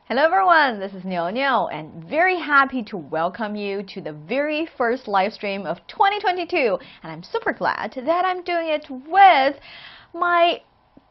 Hello everyone, this is Niuniu and very happy to welcome you to the very first live stream of 2022, and I'm super glad that I'm doing it with my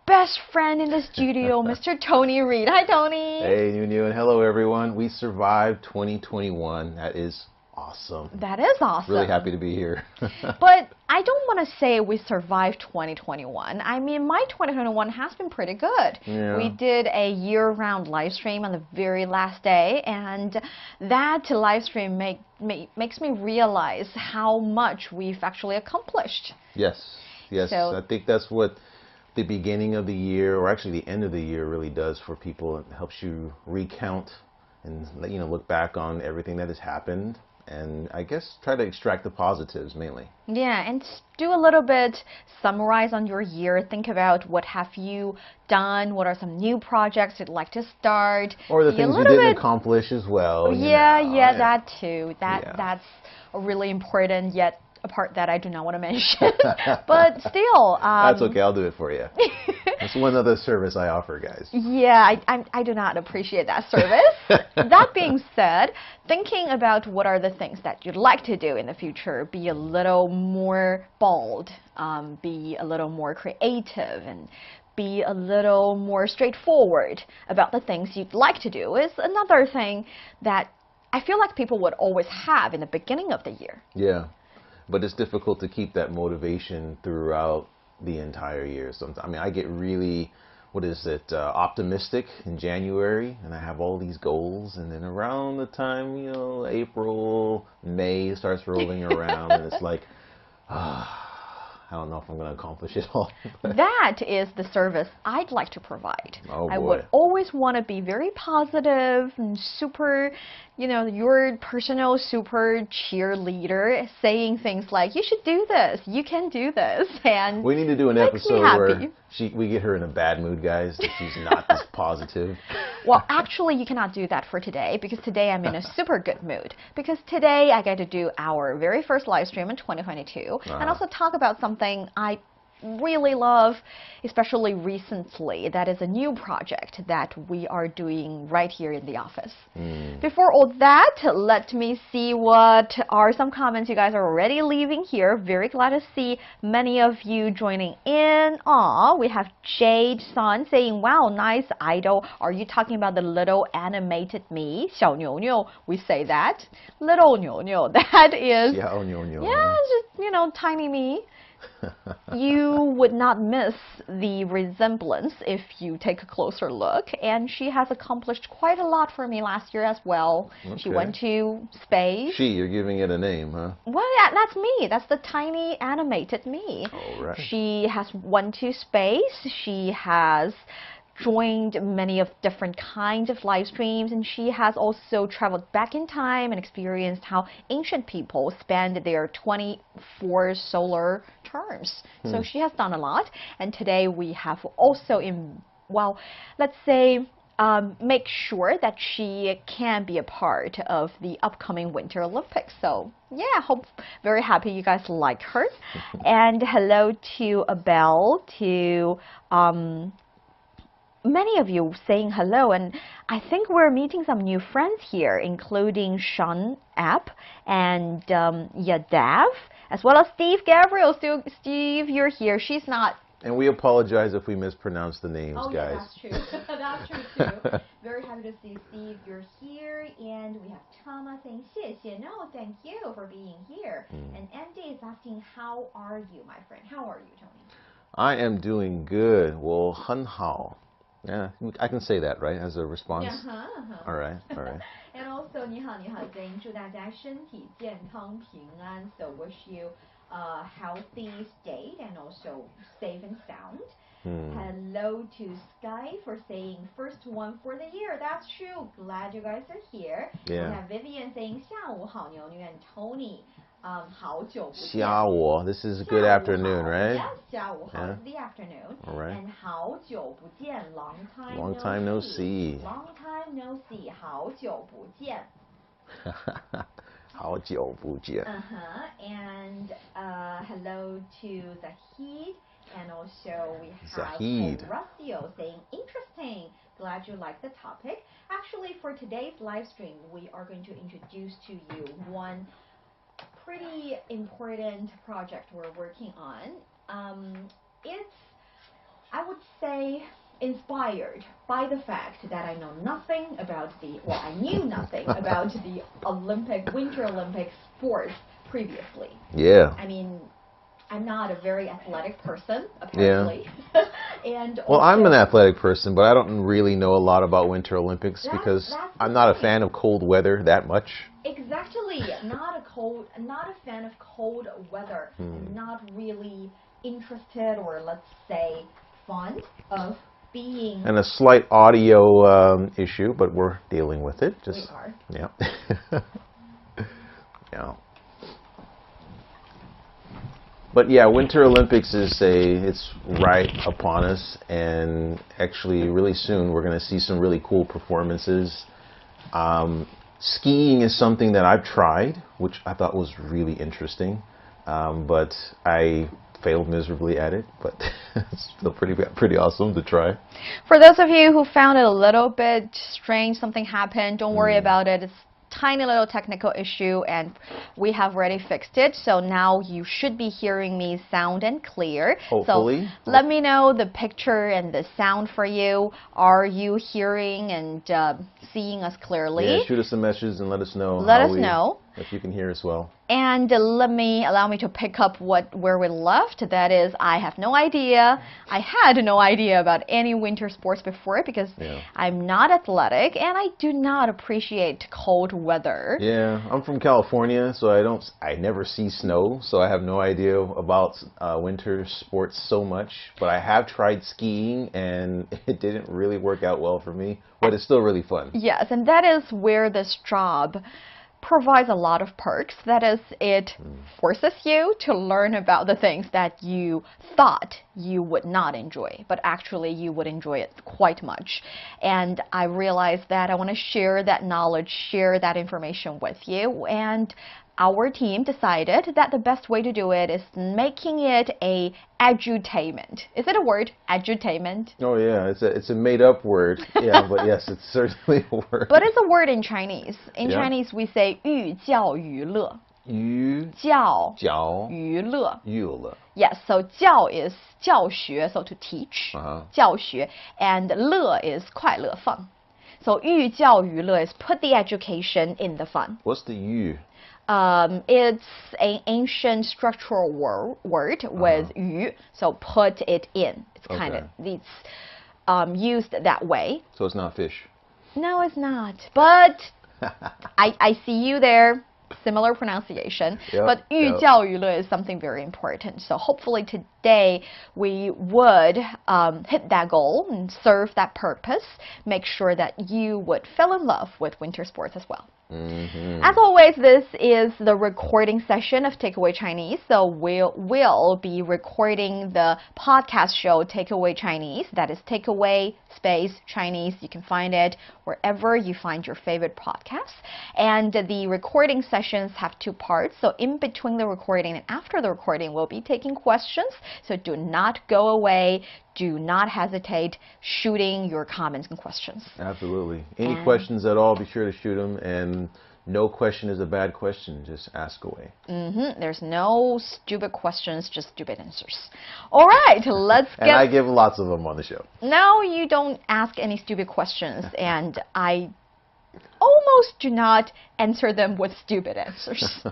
best friend in the studio, Mr. Tony Reed. Hi Tony! Hey Niuniu, and hello everyone. We survived 2021. That is awesome. That is awesome. Really happy to be here. But I don't want to say we survived 2021. I mean, my 2021 has been pretty good. Yeah. We did a year-round live stream on the very last day, and that live stream makes me realize how much we've actually accomplished. Yes, yes. So, I think that's what the beginning of the year, or actually the end of the year, really does for people. It helps you recount and look back on everything that has happened. And I guess try to extract the positives mainly. Yeah, and do a little bit summarize on your year. Think about what have you done, what are some new projects you'd like to start. Or the things you didn't accomplish as well. Yeah, that too. That's a really important yet a part that I do not want to mention. But still. That's okay, I'll do it for you. That's one other service I offer, guys. Yeah, I do not appreciate that service. That being said, thinking about what are the things that you'd like to do in the future, be a little more bold, be a little more creative, and be a little more straightforward about the things you'd like to do is another thing that I feel like people would always have in the beginning of the year. Yeah, but it's difficult to keep that motivation throughout the entire year. Sometimes, I mean, I get really, optimistic in January, and I have all these goals, and then around the time, April, May starts rolling around, and it's like, I don't know if I'm going to accomplish it all. That is the service I'd like to provide. Oh, boy. I would always want to be very positive and super, your personal super cheerleader, saying things like, you should do this, you can do this. And we need to do an episode where we get her in a bad mood, guys, if she's not this positive. Well, actually, you cannot do that for today, because today I'm in a super good mood. Because today I get to do our very first live stream in 2022, and also talk about something I really love, especially recently. That is a new project that we are doing right here in the office. Before all that, let me see what are some comments you guys are already leaving here. Very glad to see many of you joining in. We have Jade Sun saying, wow, nice idol. Are you talking about the little animated me? 小牛牛, we say that. Little 牛牛, that is, yeah, just, tiny me. You would not miss the resemblance if you take a closer look, and she has accomplished quite a lot for me last year as well. Okay. She went to space. You're giving it a name, huh? Well, yeah, that's me. That's the tiny animated me. All right. She has went to space. She has joined many of different kinds of live streams, and she has also traveled back in time and experienced how ancient people spend their 24 solar terms. So she has done a lot, and today we have also let's say make sure that she can be a part of the upcoming Winter Olympics. So yeah, very happy you guys like her. And hello to Abel, to many of you saying hello, and I think we're meeting some new friends here, including Sean App and Yadav, as well as Steve Gabriel. Steve, you're here. She's not. And we apologize if we mispronounce the names, guys. Yeah, that's true. That's true too. Very happy to see Steve, you're here, and we have Thomas saying 谢谢. No, thank you for being here. And Andy is asking, how are you, my friend? How are you, Tony? I am doing good. 我很好. Yeah, I can say that, right, as a response? All right. And also, 你好 saying 祝大家身体健康平安. So wish you a healthy state and also safe and sound. Hello to Sky for saying first one for the year. That's true. Glad you guys are here. Yeah. We have Vivian saying 下午好 Niuniu and Tony. 好久不见. 下午, this is good afternoon, right? Yes, 下午好 is the afternoon. All right. And 好久不见, long time no see. Long time no see, 好久不见. 好久不见. And hello to Zahid. And also we have Zahid. Horacio saying, interesting. Glad you like the topic. Actually, for today's live stream, we are going to introduce to you one pretty important project we're working on. It's, I would say, inspired by the fact that I know nothing about I knew nothing about the Winter Olympic sports previously. Yeah. I mean, I'm not a very athletic person, apparently. Yeah. Well, I'm an athletic person, but I don't really know a lot about Winter Olympics because I'm not a fan of cold weather that much. Exactly. Not a fan of cold weather. I'm not really interested, or let's say fond of being. And a slight audio issue, but we're dealing with it. We are. Yeah. Yeah. But yeah, Winter Olympics it's right upon us, and actually really soon we're going to see some really cool performances. Skiing is something that I've tried, which I thought was really interesting, but I failed miserably at it, but it's still pretty awesome to try. For those of you who found it a little bit strange, something happened, don't worry about it. It's tiny little technical issue, and we have already fixed it, so now you should be hearing me sound and clear. Hopefully. So let me know the picture and the sound for you. Are you hearing and seeing us clearly? Yeah, shoot us a message and let us know. If you can hear us well. And allow me to pick up where we left. That is, I have no idea. I had no idea about any winter sports before because I'm not athletic and I do not appreciate cold weather. Yeah, I'm from California, so I never see snow, so I have no idea about winter sports so much. But I have tried skiing, and it didn't really work out well for me. But it's still really fun. Yes, and that is where this job provides a lot of perks. That is, it forces you to learn about the things that you thought you would not enjoy, but actually you would enjoy it quite much. And I realized that I want to share that knowledge, share that information with you, and our team decided that the best way to do it is making it a edutainment. Is it a word? Edutainment? Oh yeah, it's a made-up word. Yeah, but yes, it's certainly a word. But it's a word in Chinese. In Chinese, we say 寓教于乐. 寓教于乐. Yes, so 教 is 教学, so to teach. 教学, and 乐 is 快乐 fun. So 寓教于乐 is put the education in the fun. What's the yu? It's an ancient structural word with yu, so put it in. It's kind of used that way. So it's not fish? No, it's not. But I see you there. Similar pronunciation. But 寓教于乐 is something very important. So hopefully today we would hit that goal and serve that purpose. Make sure that you would fall in love with winter sports as well. As always, this is the recording session of Takeaway Chinese, so we'll be recording the podcast show Takeaway Chinese. That is Takeaway space Chinese. You can find it wherever you find your favorite podcasts. And the recording sessions have two parts, so in between the recording and after the recording, we'll be taking questions, so do not go away. Do not hesitate shooting your comments and questions. Absolutely. Any questions at all, be sure to shoot them. And no question is a bad question. Just ask away. There's no stupid questions, just stupid answers. All right, let's get... And I give lots of them on the show. No, you don't ask any stupid questions. And I almost do not answer them with stupid answers.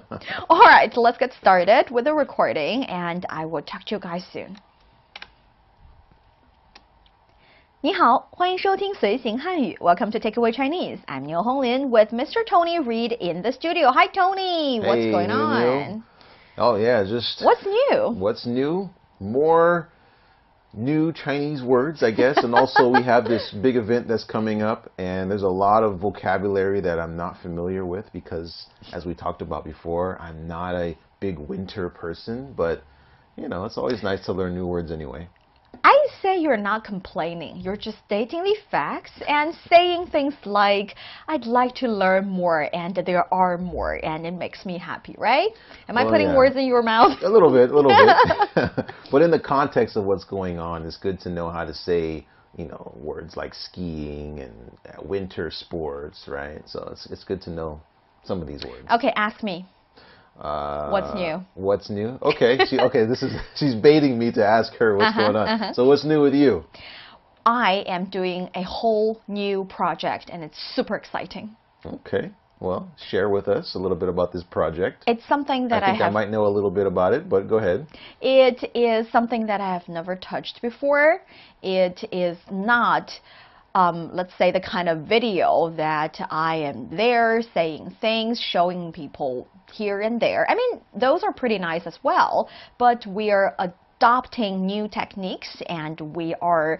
All right, let's get started with the recording. And I will talk to you guys soon. 你好，欢迎收听随行汉语 Welcome to Takeaway Chinese. I'm Niu Honglin with Mr. Tony Reed in the studio. Hi, Tony. What's going on? Oh, yeah, just... What's new? What's new? More new Chinese words, I guess. And also we have this big event that's coming up. And there's a lot of vocabulary that I'm not familiar with because, as we talked about before, I'm not a big winter person. But, you know, it's always nice to learn new words anyway. I say you're not complaining. You're just stating the facts and saying things like, I'd like to learn more and there are more and it makes me happy, right? Am I putting words in your mouth? A little bit, a little bit. But in the context of what's going on, it's good to know how to say you know, words like skiing and winter sports, right? So it's good to know some of these words. Okay, ask me. What's new? What's new? Okay, she's baiting me to ask her what's going on. So what's new with you? I am doing a whole new project, and it's super exciting. Okay. Well, share with us a little bit about this project. It's something that I might know a little bit about it, but go ahead. It is something that I have never touched before. It is not, let's say, the kind of video that I am there saying things, showing people here and there. I mean, those are pretty nice as well, but we are adopting new techniques, and we are,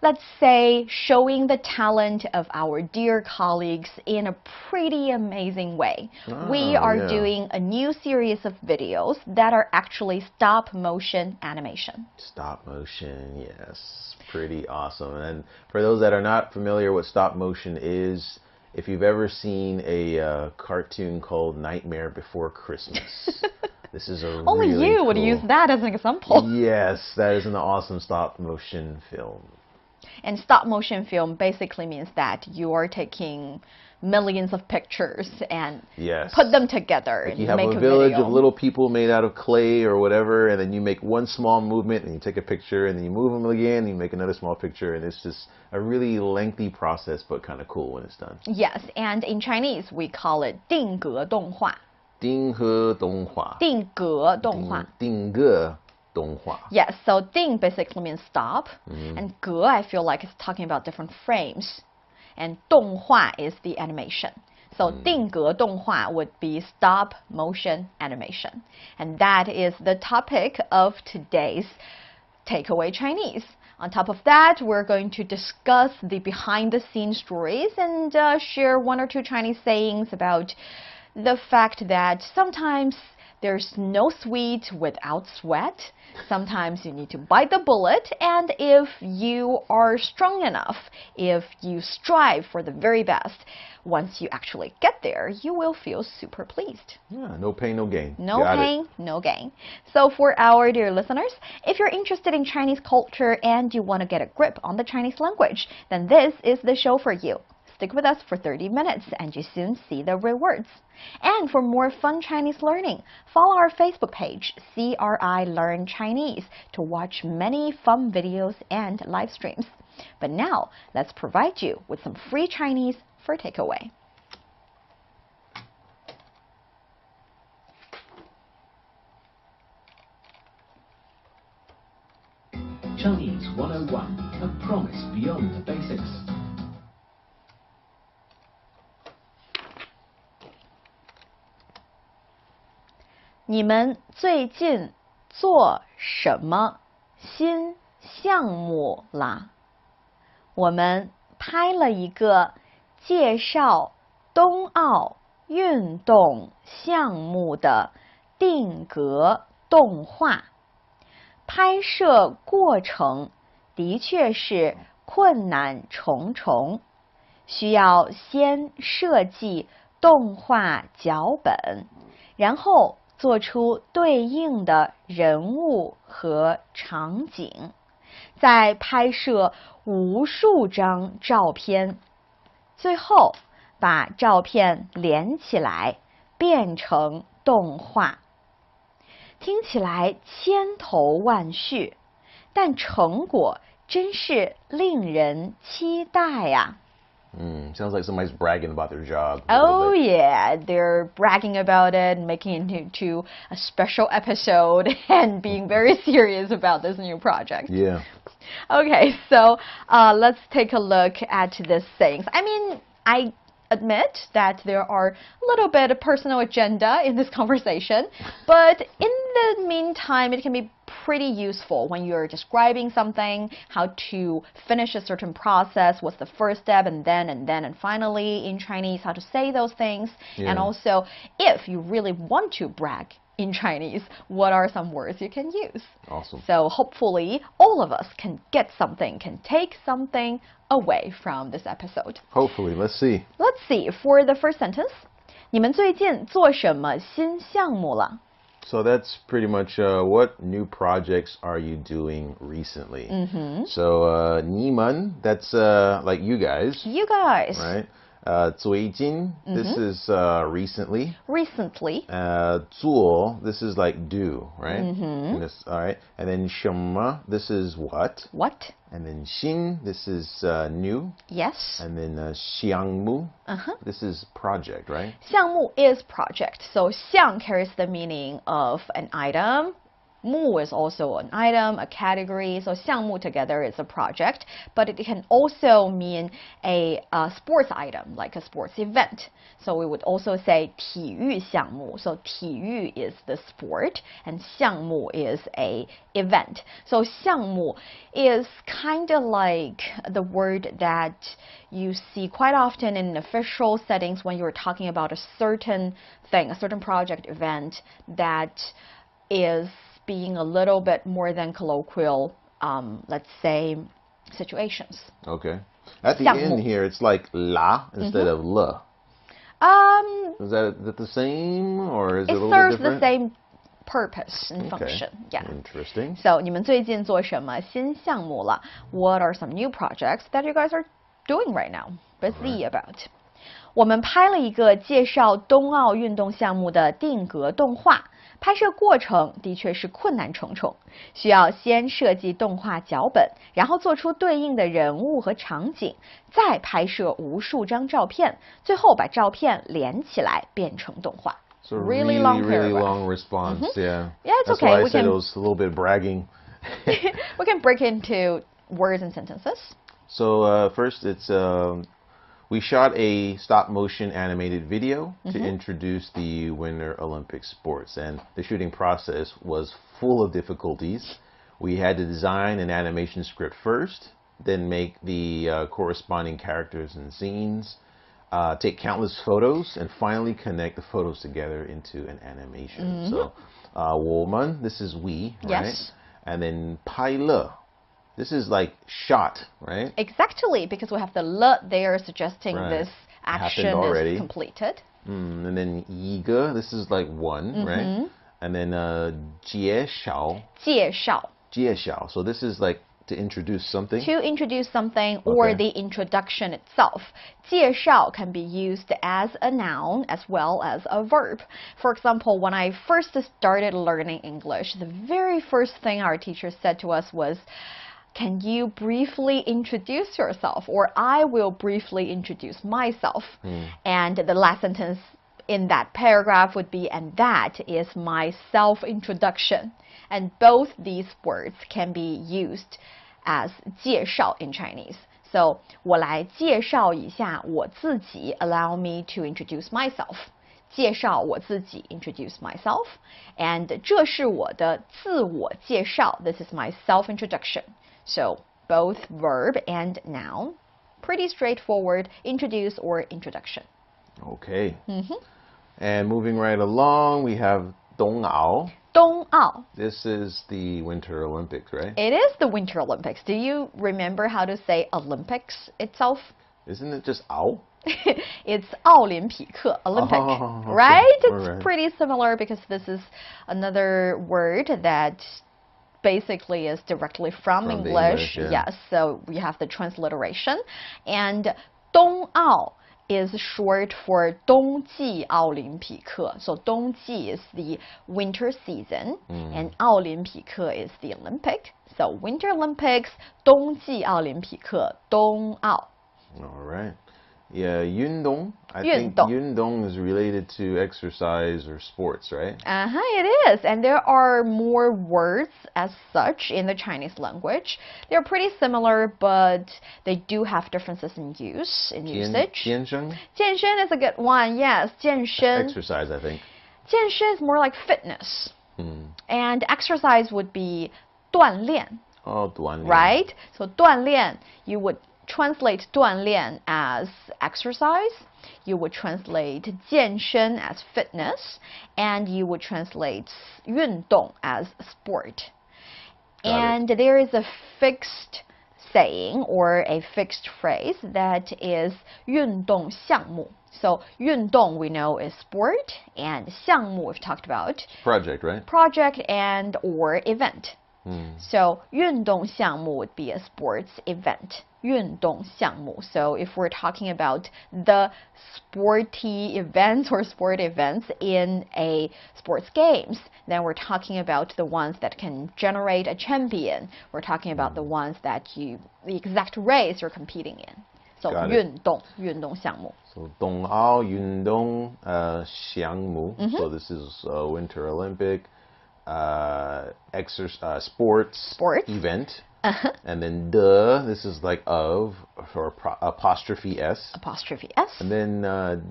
let's say, showing the talent of our dear colleagues in a pretty amazing way. We are doing a new series of videos that are actually stop motion animation. Stop motion, yes. Pretty awesome. And for those that are not familiar with stop motion is, if you've ever seen a cartoon called Nightmare Before Christmas. This is a Only really you cool... would use that as an example. Yes, that is an awesome stop motion film. And stop motion film basically means that you are taking millions of pictures and put them together and you have make a village video. of little people made out of clay or whatever, and then you make one small movement and you take a picture, and then you move them again and you make another small picture, and it's just a really lengthy process, but kind of cool when it's done. Yes, and in Chinese we call it 定格动画. 定格动画. 定格动画. 定格动画. Yes, so 定 basically means stop, and 格 I feel like it's talking about different frames, and 动画 is the animation. So 定格动画 would be stop motion animation, and that is the topic of today's Takeaway Chinese. On top of that, we're going to discuss the behind-the-scenes stories and share one or two Chinese sayings about the fact that sometimes there's no sweet without sweat. Sometimes you need to bite the bullet, and if you are strong enough, if you strive for the very best, once you actually get there, you will feel super pleased. Yeah, no pain, no gain. No pain, no gain. So for our dear listeners, if you're interested in Chinese culture and you want to get a grip on the Chinese language, then this is the show for you. Stick with us for 30 minutes and you soon see the rewards. And for more fun Chinese learning, follow our Facebook page, CRI Learn Chinese, to watch many fun videos and live streams. But now, let's provide you with some free Chinese for takeaway. Chinese 101, a promise beyond the basics. 你们最近做什么新项目啦？我们拍了一个介绍冬奥运动项目的定格动画。拍摄过程的确是困难重重，需要先设计动画脚本，然后做出对应的人物和场景，再拍摄无数张照片，最后把照片连起来变成动画。听起来千头万绪，但成果真是令人期待呀。Sounds like somebody's bragging about their job. Oh yeah, they're bragging about it, making it into a special episode, and being very serious about this new project. Yeah. Okay, so let's take a look at these things. I mean, I admit that there are a little bit of personal agenda in this conversation, but in the meantime, it can be pretty useful when you're describing something, how to finish a certain process, what's the first step, and finally in Chinese, how to say those things. Yeah. And also, if you really want to brag in Chinese, what are some words you can use? Awesome. So hopefully all of us can get something, can take something away from this episode. Hopefully. Let's see. Let's see. For the first sentence, 你们最近做什么新项目了? So that's pretty much what new projects are you doing recently? So 你们, that's like you guys. You guys. Right? 最近, this is recently. Recently. 做, this is like do, right? And this, all right. And then 什么, this is what. What? And then 新, this is new. Yes. And then 项目, this is project, right? 项目 is project. So 项 carries the meaning of an item. 目 is also an item, a category. So 项目 together is a project, but it can also mean a sports item, like a sports event. So we would also say 体育项目. So 体育 is the sport, and 项目 is a event. So 项目 is kind of like the word that you see quite often in official settings when you're talking about a certain thing, a certain project event that is being a little bit more than colloquial, let's say, situations. Okay. At the end here, it's like la instead of le. Is that the same, or is it a little bit serves different? the same purpose and function. Yeah. Interesting. So 你们最近做什么新项目了? What are some new projects that you guys are doing right now? Busy about. 我们拍了一个介绍冬奥运动项目的定格动画。拍摄过程的确是困难重重，需要先设计动画脚本，然后做出对应的人物和场景，再拍摄无数张照片，最后把照片连起来变成动画。So really long response. Yeah. Yeah, it's That's okay. why I said it was a little bit bragging. We can break into words and sentences. So first, it's we shot a stop-motion animated video to introduce the Winter Olympic sports, and the shooting process was full of difficulties. We had to design an animation script first, then make the corresponding characters and scenes, take countless photos, and finally connect the photos together into an animation. So, 我们, this is we, right? Yes. And then 拍了. This is like shot, right? Exactly, because we have the le there suggesting this action is completed. And then 一个, this is like one, right? And then 介绍. 介绍. 介绍. So this is like to introduce something. To introduce something or the introduction itself. 介绍 can be used as a noun as well as a verb. For example, when I first started learning English, the very first thing our teacher said to us was, can you briefly introduce yourself? Or I will briefly introduce myself. And the last sentence in that paragraph would be, and that is my self-introduction. And both these words can be used as 介绍 in Chinese. So, 我来介绍一下我自己, allow me to introduce myself. 介绍我自己, introduce myself. And 这是我的自我介绍, this is my self-introduction. So, both verb and noun. Pretty straightforward, introduce or introduction. Okay. And moving right along, we have 冬奥. 冬奥. This is the Winter Olympics, right? It is the Winter Olympics. Do you remember how to say Olympics itself? Isn't it just 奥? It's 奥林匹克, Olympic, right? It's pretty similar because this is another word that basically is directly from English. Yes, so we have the transliteration. And 冬奥 is short for 冬季奥林匹克. So 冬季 is the winter season, and 奥林匹克 is the Olympic. So Winter Olympics, 冬季奥林匹克, 冬奥. All right. Yeah, 运动. I think 运动 is related to exercise or sports, right? It is. And there are more words as such in the Chinese language. They're pretty similar, but they do have differences in use, in usage. 健身? 健身 is a good one, yes. 健身. Exercise, I think. 健身 is more like fitness. And exercise would be 锻炼. Oh, 锻炼. Right? So 锻炼, you would translate 锻炼 as exercise, you would translate 健身 as fitness, and you would translate 运动 as sport. And there is a fixed saying or a fixed phrase that is 运动项目. So 运动 we know is sport, and 项目 we've talked about. Project, right? Project and or event. So 运动项目 would be a sports event. 运动项目. So if we're talking about the sporty events or sport events in a sports games, then we're talking about the ones that can generate a champion. We're talking about the ones that the exact race you're competing in. So 运动项目. So 冬奥运动项目. So this is Winter Olympic sports event. And then this is like of, or apostrophe S. Apostrophe S. And then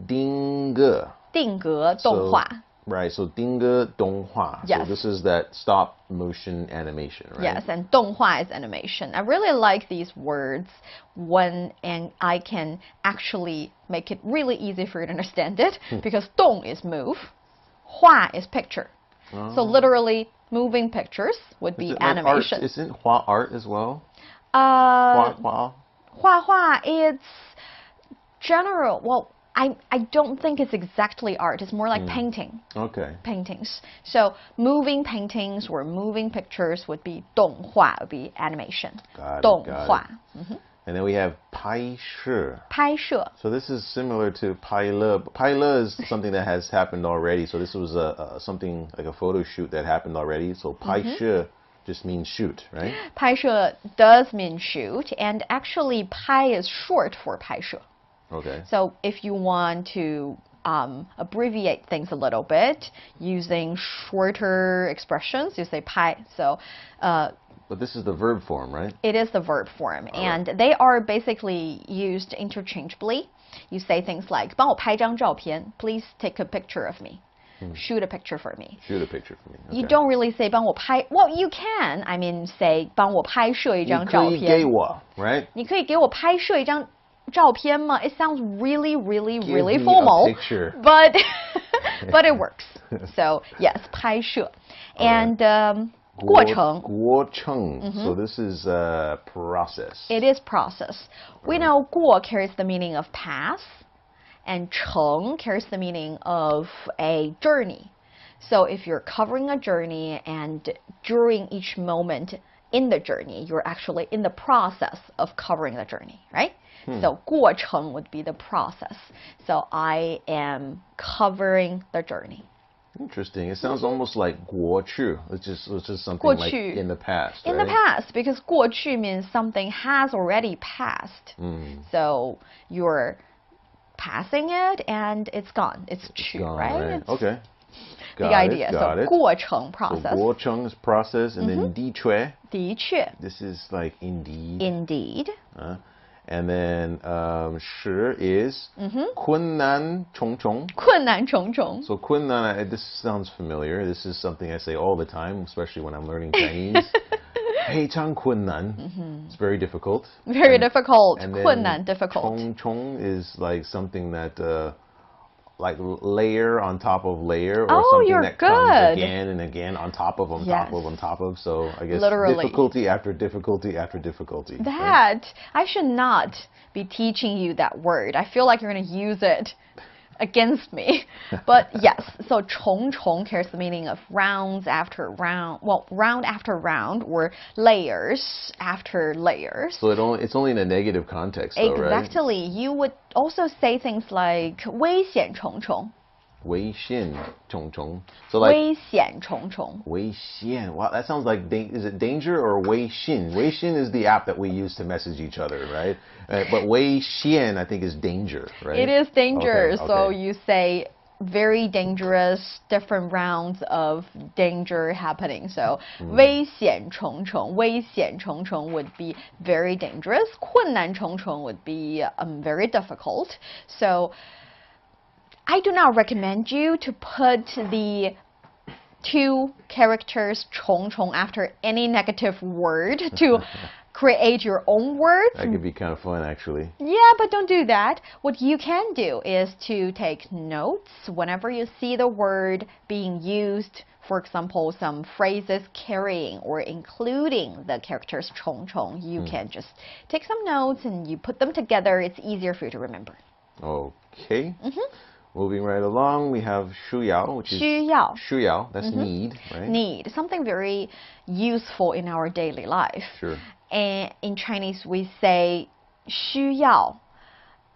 定格. 定格动画. Right, so 定格动画. Yes. So this is that stop motion animation, right? Yes, and 动画 is animation. I really like these words and I can actually make it really easy for you to understand it because 动 is move, 画 is picture. So literally, moving pictures would be animation. Like isn't hua art as well? Hua it's general. Well, I don't think it's exactly art. It's more like painting. Okay. Paintings. So moving paintings or moving pictures would be 动画, would be animation. Got it. 动画. And then we have 拍摄. 拍摄. So this is similar to 拍乐. 拍乐 is something that has happened already. So this was something like a photo shoot that happened already. So 拍摄 just means shoot, right? 拍摄 does mean shoot, and actually 拍 is short for 拍摄. Okay. So if you want to abbreviate things a little bit using shorter expressions, you say 拍. So but this is the verb form, right? It is the verb form, and they are basically used interchangeably. You say things like 帮我拍张照片, please take a picture of me. Shoot a picture for me. Shoot a picture for me. Okay. You don't really say 帮我拍. Well, you can. I mean, say 帮我拍摄一张照片. 你可以给我, right? 你可以给我拍摄一张照片吗? It sounds really, really, Give really me formal. A picture. But it works. So yes, 拍摄. And 过程. 过程. So this is process. It is process. We know 过 carries the meaning of pass, and 程 carries the meaning of a journey. So if you're covering a journey and during each moment in the journey, you're actually in the process of covering the journey, right? So 过程 would be the process. So I am covering the journey. Interesting. It sounds almost like 过去, which is something like in the past. In right? the past, because 过去 means something has already passed. So you're passing it and it's gone. It's 去, gone, right? Okay. The Got idea. It, got so it. 过程 process. So 过程 is process, and then 的确. 的确. This is like indeed. Indeed. And then 是 is 困难重重. 困难重重. So 困难, this sounds familiar. This is something I say all the time, especially when I'm learning Chinese. 非常困难. It's very difficult. Very difficult. And then 困难 difficult. 重重 is like something that like layer on top of layer, or something you're that good. comes again and again on top of Yes. on top of. So I guess Literally. difficulty after difficulty after difficulty. That, I should not be teaching you that word. I feel like you're going to use it against me. But yes, so 重重 carries the meaning of rounds after round, well, round after round, or layers after layers. So it's only in a negative context, though, right? Exactly. You would also say things like 危险重重. 危险重重. So like 危险重重. 危险. Wow, that sounds like is it danger or 微信? 微信 is the app that we use to message each other, right? But 危险 I think is danger, right? It is danger. Okay, So okay. you say very dangerous, different rounds of danger happening. So 危险重重, 危险重重 would be very dangerous. 困难重重 would be very difficult. So I do not recommend you to put the two characters 重重 after any negative word to create your own words. That could be kind of fun, actually. Yeah, but don't do that. What you can do is to take notes whenever you see the word being used. For example, some phrases carrying or including the characters 重重. You can just take some notes and you put them together. It's easier for you to remember. Okay. Moving right along, we have 需要, which is 需要. 需要, that's need, right? Need, something very useful in our daily life. Sure. And in Chinese, we say 需要.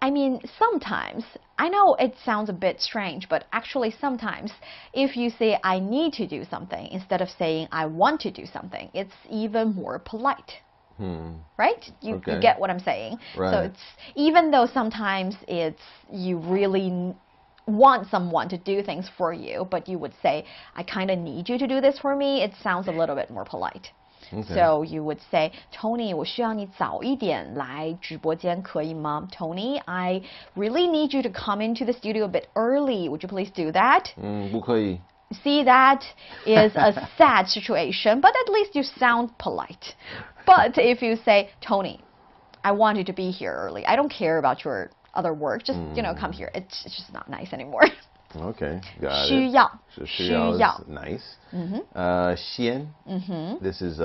I mean, sometimes, I know it sounds a bit strange, but actually sometimes, if you say I need to do something instead of saying I want to do something, it's even more polite. Right? You get what I'm saying? Right. So it's, even though sometimes it's, you really want someone to do things for you, but you would say, I kind of need you to do this for me, it sounds a little bit more polite. So you would say, Tony, 我需要你早一点来直播间可以吗? Tony, I really need you to come into the studio a bit early. Would you please do that? 不可以. See, that is a sad situation, but at least you sound polite. But if you say, Tony, I want you to be here early. I don't care about your other work. Just, you know, come here. It's just not nice anymore. Okay, got 需要. it. 需要 is nice. 先, this is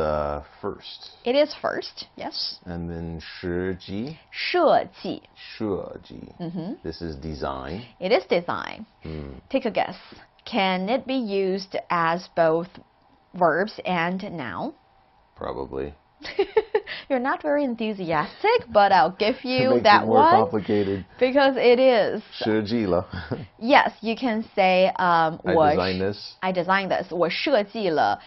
first. It is first, yes. And then 设计. 设计. 设计. This is design. It is design. Take a guess. Can it be used as both verbs and noun? Probably. You're not very enthusiastic, but I'll give you Makes that it more one complicated. because it is. 设计了. Yes, you can say I designed this. I designed this. 我设计了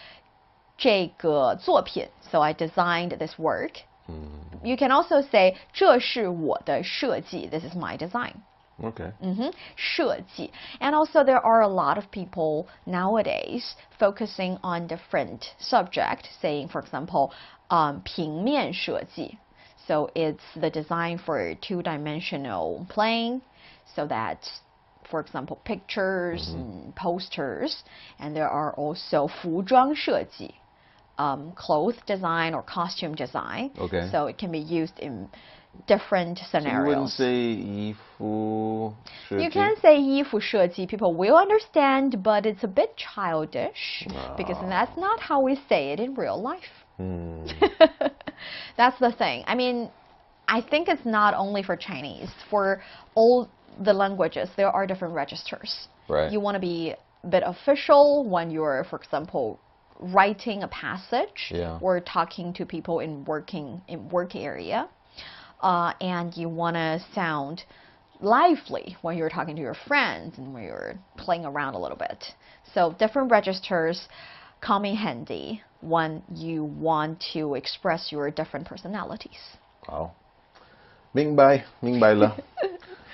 这个作品. So I designed this work. You can also say 这是我的设计. This is my design. Okay. 设计. And also there are a lot of people nowadays focusing on different subject, saying, for example, 平面设计. So it's the design for a two-dimensional plane, so that, for example, pictures and posters. And there are also 服装设计, cloth design or costume design. Okay. So it can be used in different scenarios. You wouldn't say 衣服设计? You can say 衣服设计. People will understand, but it's a bit childish because that's not how we say it in real life. That's the thing. I mean, I think it's not only for Chinese. For all the languages, there are different registers. Right. You want to be a bit official when you're, for example, writing a passage or talking to people in work area. And you want to sound lively when you're talking to your friends and when you're playing around a little bit. So different registers come in handy when you want to express your different personalities. Wow. 明白了.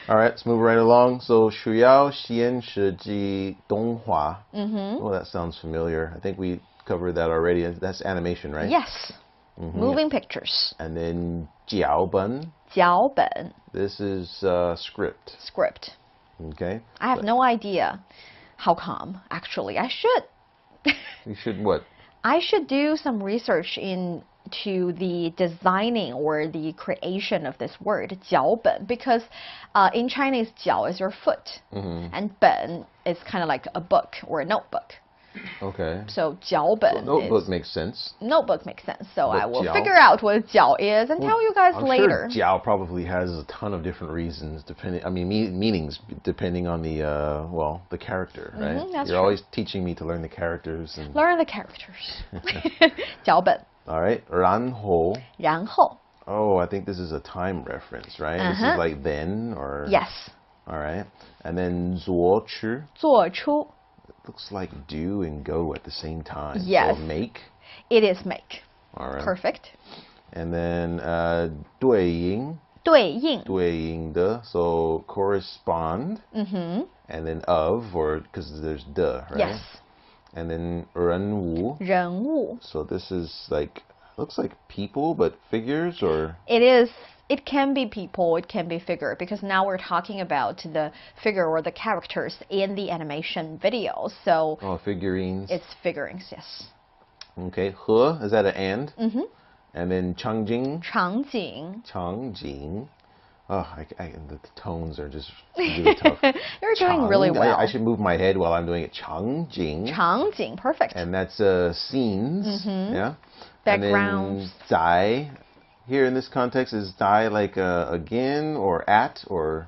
All right, let's move right along. So 需要先设计动画. Well, that sounds familiar. I think we covered that already. That's animation, right? Yes. Moving pictures. And then 脚本. 脚本. This is script. Script. Okay. I have no idea. How come? Actually, I should. You should what? I should do some research into the designing or the creation of this word, 脚本, because in Chinese, 脚 is your foot, and 本 is kind of like a book or a notebook. Okay. So 脚本 so notebook makes sense. Notebook makes sense. So But I will 脚 figure out what 脚 is and tell you guys I'm later. Sure 脚 probably has a ton of different reasons, depending. I mean, meanings depending on the the character, right? That's You're true. always teaching me to learn the characters and. Learn the characters. 脚本. All right. 然后. 然后. Oh, I think this is a time reference, right? This is like then or. Yes. All right. And then 做出. 做出. Looks like do and go at the same time. Yes. So make. It is make. All right. Perfect. And then 对应. 对应. 对应的, so correspond. And then of, or because there's the, right? Yes. And then 人物. 人物. So this is like, looks like people, but figures, or? It is. It can be people, it can be figure, because now we're talking about the figure or the characters in the animation video. So figurines. It's figurines, yes. Okay, 和, is that an and? And then 场景. 场景. 场景. Oh, the tones are just really tough. You're doing really well. I should move my head while I'm doing it. 场景. 场景, perfect. And that's scenes, yeah? Backgrounds. And then 在. Here in this context, is die like again or at or?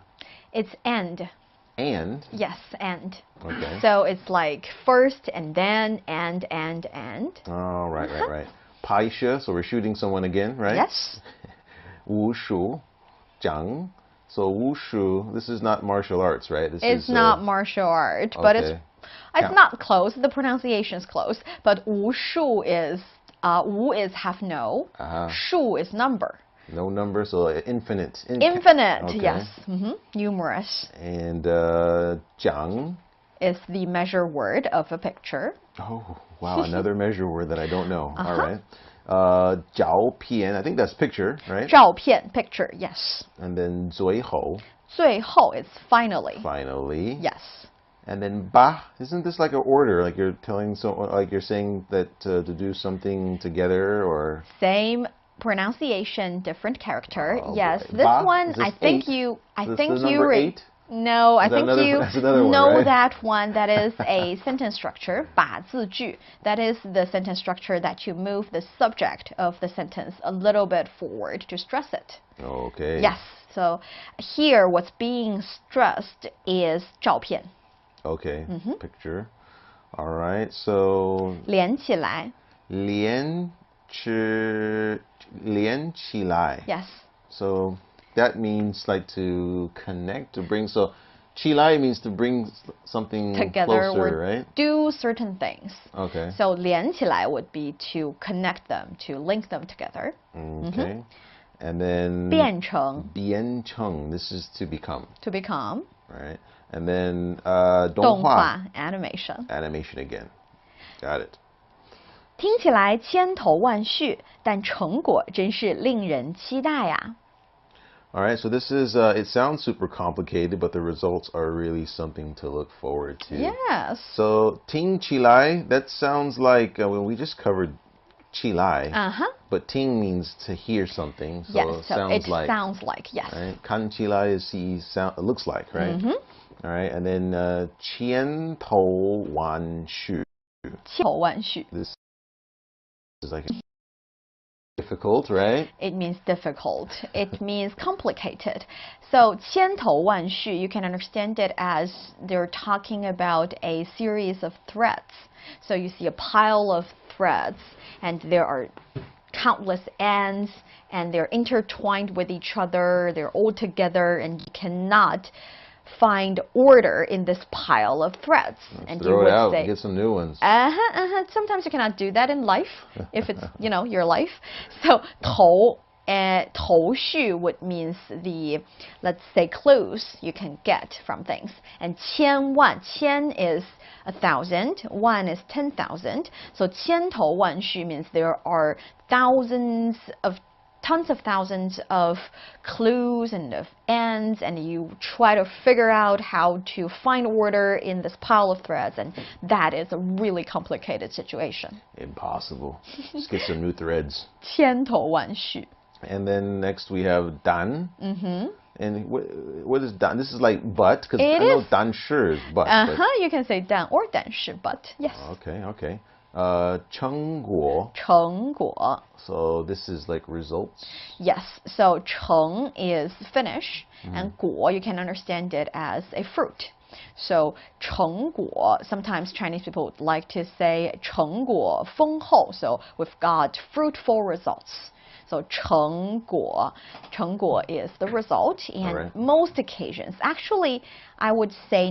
It's and. And? Yes, and. Okay. So it's like first and then and. Oh, right. 拍摄, so we're shooting someone again, right? Yes. 武术, 掌. So wushu, this is not martial arts, right? It's not martial art, but okay. it's not close. The pronunciation is close. But 武术 is, 武 is have no, 术 is number. No number, so infinite. Infinite, okay. yes. Numerous. And 奖 is the measure word of a picture. Oh, wow, another measure word that I don't know. All right. 照片, I think that's picture, right? 照片, picture, yes. And then 最后. 最后 is finally. Finally. Yes. And then 吧, isn't this like an order? Like you're telling someone, like you're saying that to do something together, or? Same pronunciation, different character. Oh, yes, boy. this Ba? one, Is this I think eight? you, I Is think this the you number 8? No, I think you one, know right? that one. That is a sentence structure, 把字句. That is the sentence structure that you move the subject of the sentence a little bit forward to stress it. Okay. Yes. So here, what's being stressed is 照片. Okay. Picture. All right. So 连起来. 连起来. Yes. So that means like to connect, to bring. So 起来 means to bring something together, closer, or right? do certain things. Okay. So 连起来 would be to connect them, to link them together. Okay. And then 变成. 变成, this is to become. To become. Right. And then 动画 animation. Animation again. Got it. 听起来千头万绪，但成果真是令人期待呀。All right, so this is, it sounds super complicated, but the results are really something to look forward to. Yes. So, 听起来, that sounds like, well, we just covered 起来, but 听 means to hear something, so yes, it so sounds it like. Sounds like, yes. Right? 看起来 is see, sound, it looks like, right? All right, and then 千头万绪. 千头万绪. This is like difficult, right? It means difficult. It means complicated. So 千头万绪, you can understand it as they're talking about a series of threads. So you see a pile of threads, and there are countless ends, and they're intertwined with each other. They're all together, and you cannot find order in this pile of threads. And throw you would it out say, and get some new ones. Sometimes you cannot do that in life, if it's, you know, your life. So 头绪would means the, let's say, clues you can get from things. And 千万, 千 is 1,000, 1 is 10,000. So 千头万绪means there are tons of thousands of clues and of ends, and you try to figure out how to find order in this pile of threads, and that is a really complicated situation. Impossible. Just get some new threads. 千头万绪. And then next we have dan. And what is dan? This is like but, because I know dan shi is but. You can say dan or 但是 but, yes. Okay. 成果. 成果. So this is like results. Yes. So 成 is finish, and 果 you can understand it as a fruit. So 成果, sometimes Chinese people like to say 成果丰厚. So we've got fruitful results. So 成果is the result, and most occasions, actually, I would say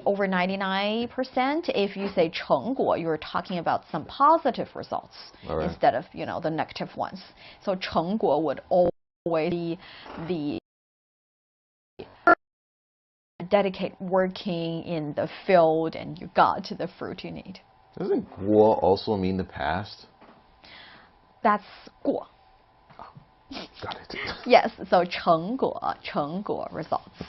over 99%, if you say 成果, you're talking about some positive results instead of, you know, the negative ones. So 成果would always be the dedicate working in the field, and you got the fruit you need. Doesn't 果 also mean the past? That's 果. Got it. Yes, so 成果 results.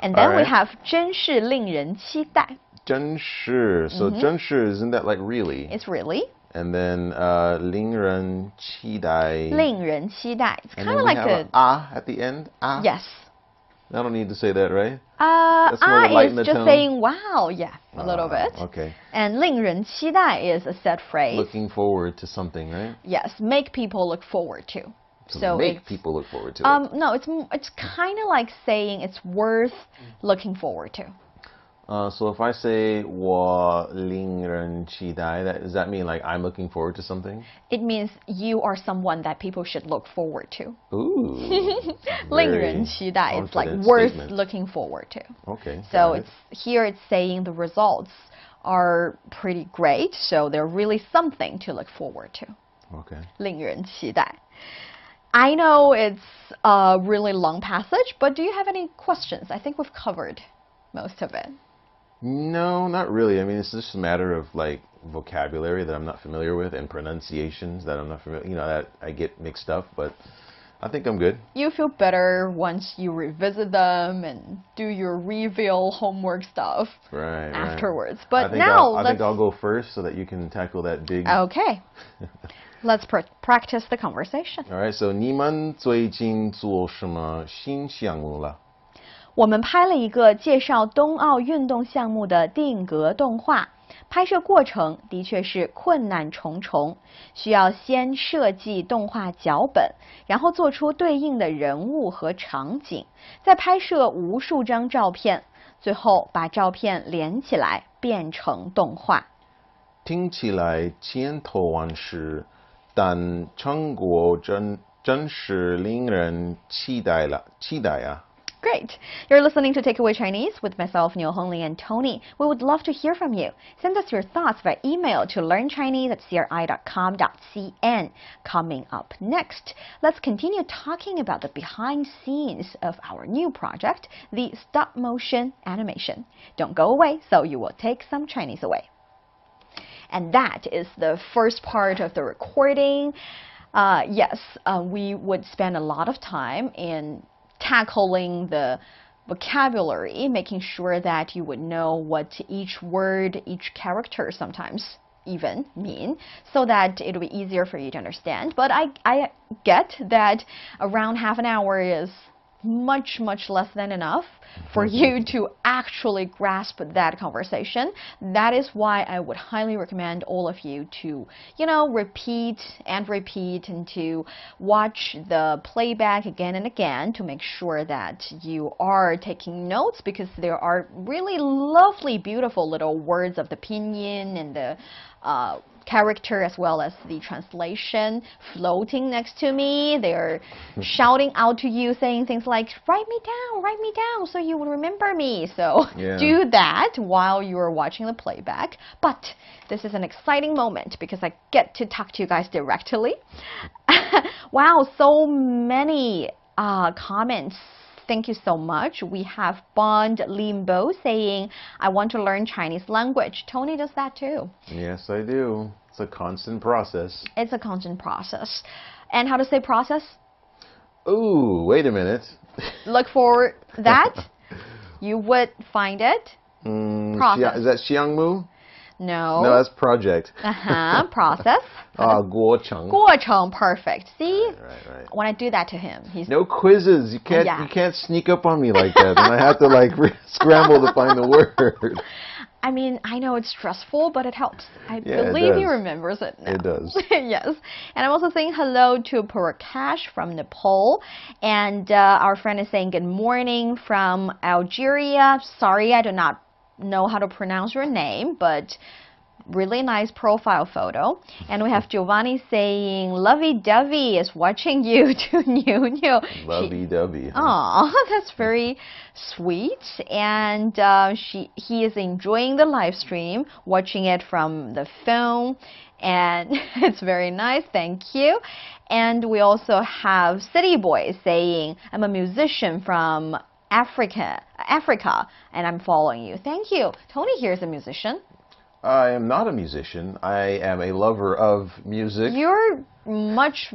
And then we have 真是令人期待. 真是. So 真是, isn't that like really? It's really. And then 令人期待. 令人期待. It's kind of like a at the end. Yes. I don't need to say that, right? That's more to lighten the just tone. saying wow, yeah, a little bit. Okay. And 令人期待 is a set phrase. Looking forward to something, right? Yes, make people look forward to. So make people look forward to it. No, it's kind of like saying it's worth looking forward to. So if I say 我令人期待, does that mean like I'm looking forward to something? It means you are someone that people should look forward to. Ooh. 令人期待. It's like confident worth statement. looking forward to. Okay. So here it's saying the results are pretty great, so they're really something to look forward to. Okay. 令人期待. I know it's a really long passage, but do you have any questions? I think we've covered most of it. No, not really. I mean, it's just a matter of like vocabulary that I'm not familiar with and pronunciations that I'm not familiar, that I get mixed up, but I think I'm good. You feel better once you revisit them and do your reveal homework stuff afterwards. But now I think I'll go first so that you can tackle that big. Okay. Let's practice the conversation. All right. So 你们最近做什么新项目了？我们拍了一个介绍冬奥运动项目的定格动画，拍摄过程的确是困难重重，需要先设计动画脚本，然后做出对应的人物和场景，再拍摄无数张照片，最后把照片连起来变成动画。听起来千头万绪，但成果真是令人期待啊！ Great. You're listening to Takeaway Chinese with myself, Niuniu and Tony. We would love to hear from you. Send us your thoughts by email to learnchinese@cri.com.cn. Coming up next, let's continue talking about the behind scenes of our new project, the stop motion animation. Don't go away, so you will take some Chinese away. And that is the first part of the recording. Yes, we would spend a lot of time in tackling the vocabulary, making sure that you would know what each word, each character sometimes even mean, so that it'll be easier for you to understand. But I get that around half an hour is much less than enough for you to actually grasp that conversation. That is why I would highly recommend all of you to, repeat and to watch the playback again and again to make sure that you are taking notes, because there are really lovely, beautiful little words of the pinyin and the character as well as the translation floating next to me. They're shouting out to you, saying things like, write me down so you will remember me. So do that while you're watching the playback. But this is an exciting moment because I get to talk to you guys directly. Wow, so many comments. Thank you so much. We have Bond Limbo saying, I want to learn Chinese language. Tony does that too. Yes, I do. It's a constant process. It's a constant process. And how to say process? Ooh, wait a minute. Look for that. You would find it. Process. Is that Xiangmu? No. No, that's project. Process. 过程. 过程, perfect. See? Right. When I do that to him, he's no quizzes. You can't sneak up on me like that. And I have to like scramble to find the word. I mean, I know it's stressful, but it helps. I believe he remembers it now. It does. Yes. And I'm also saying hello to Parakash from Nepal. And our friend is saying good morning from Algeria. Sorry, I do not know how to pronounce your name, but really nice profile photo. And we have Giovanni saying lovey-dovey is watching you to Niuniu. Lovey-dovey. Aw, that's very sweet. And he is enjoying the live stream, watching it from the phone, and it's very nice. Thank you. And we also have City Boy saying, I'm a musician from Africa, and I'm following you. Thank you. Tony here is a musician. I am not a musician. I am a lover of music. You're much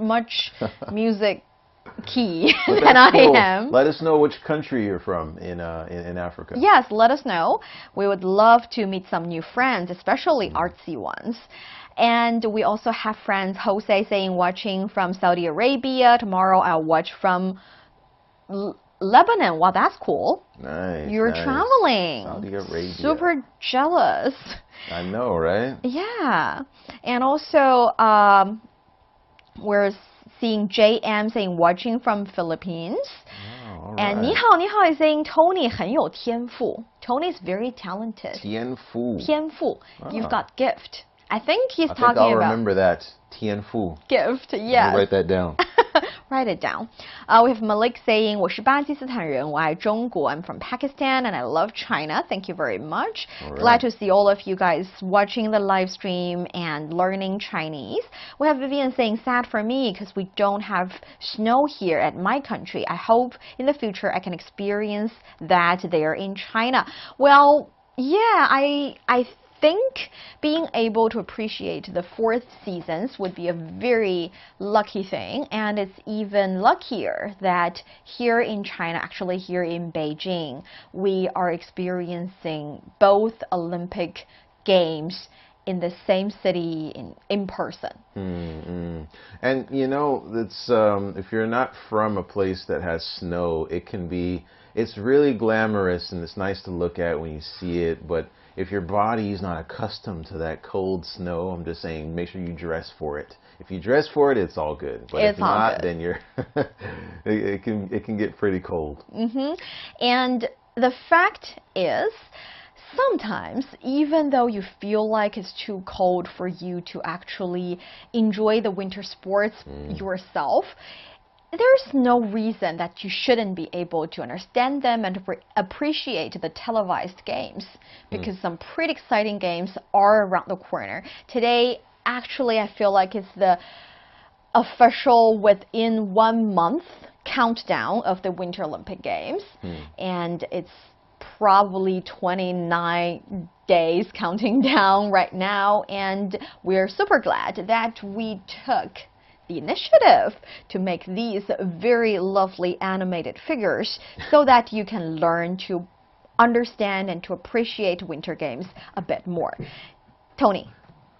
music key than I am. Let us know which country you're from in Africa. Yes, let us know. We would love to meet some new friends, especially artsy ones. And we also have friends, Jose saying watching from Saudi Arabia. Tomorrow I'll watch from Lebanon. Wow, that's cool. Nice. You're traveling. Saudi Arabia. Super jealous. I know, right? Yeah. And also, we're seeing JM saying watching from Philippines. Oh, all And right. 你好 is saying Tony 很有天赋. Tony is very talented. 天赋. 天赋. You've got gift. I think he's I think talking I'll about remember that. 天赋. gift. Let me Yes. write that down. Write it down. We have Malik saying 我是巴基斯坦人，我爱中国. I'm from Pakistan and I love China. Thank you very much. All right. Glad to see all of you guys watching the live stream and learning Chinese. We have Vivian saying sad for me because we don't have snow here at my country. I hope in the future I can experience that there in China. Well, yeah, I think being able to appreciate the fourth seasons would be a very lucky thing, and it's even luckier that here in China, actually here in Beijing, we are experiencing both Olympic Games in the same city in person. Mm-hmm. And you know, it's if you're not from a place that has snow, it's really glamorous and it's nice to look at when you see it, but if your body is not accustomed to that cold snow, I'm just saying, make sure you dress for it. If you dress for it, it's all good. But if not, then you're it can get pretty cold. Mm-hmm. And the fact is, sometimes, even though you feel like it's too cold for you to actually enjoy the winter sports yourself, there's no reason that you shouldn't be able to understand them and appreciate the televised games, because some pretty exciting games are around the corner. Today, actually, I feel like it's the official within 1 month countdown of the Winter Olympic Games, and it's probably 29 days counting down right now, and we're super glad that we took the initiative to make these very lovely animated figures so that you can learn to understand and to appreciate Winter Games a bit more. Tony,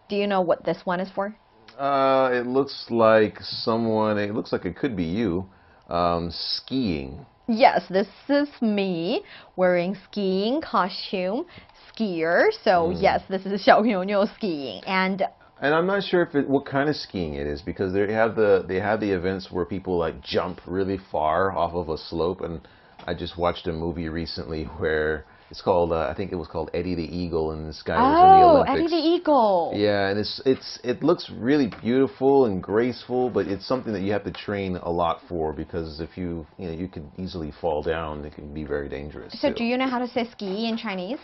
do you know what this one is for? It looks like it looks like it could be you, skiing. Yes, this is me wearing skiing costume, skier. So yes, this is Xiao Niuniu skiing. And I'm not sure what kind of skiing it is, because they have the events where people like jump really far off of a slope, and I just watched a movie recently where it's called I think it was called Eddie the Eagle, and this guy was in the Olympics. Eddie the Eagle. Yeah, and it looks really beautiful and graceful, but it's something that you have to train a lot for, because if you could easily fall down. It can be very dangerous. So do you know how to say ski in Chinese?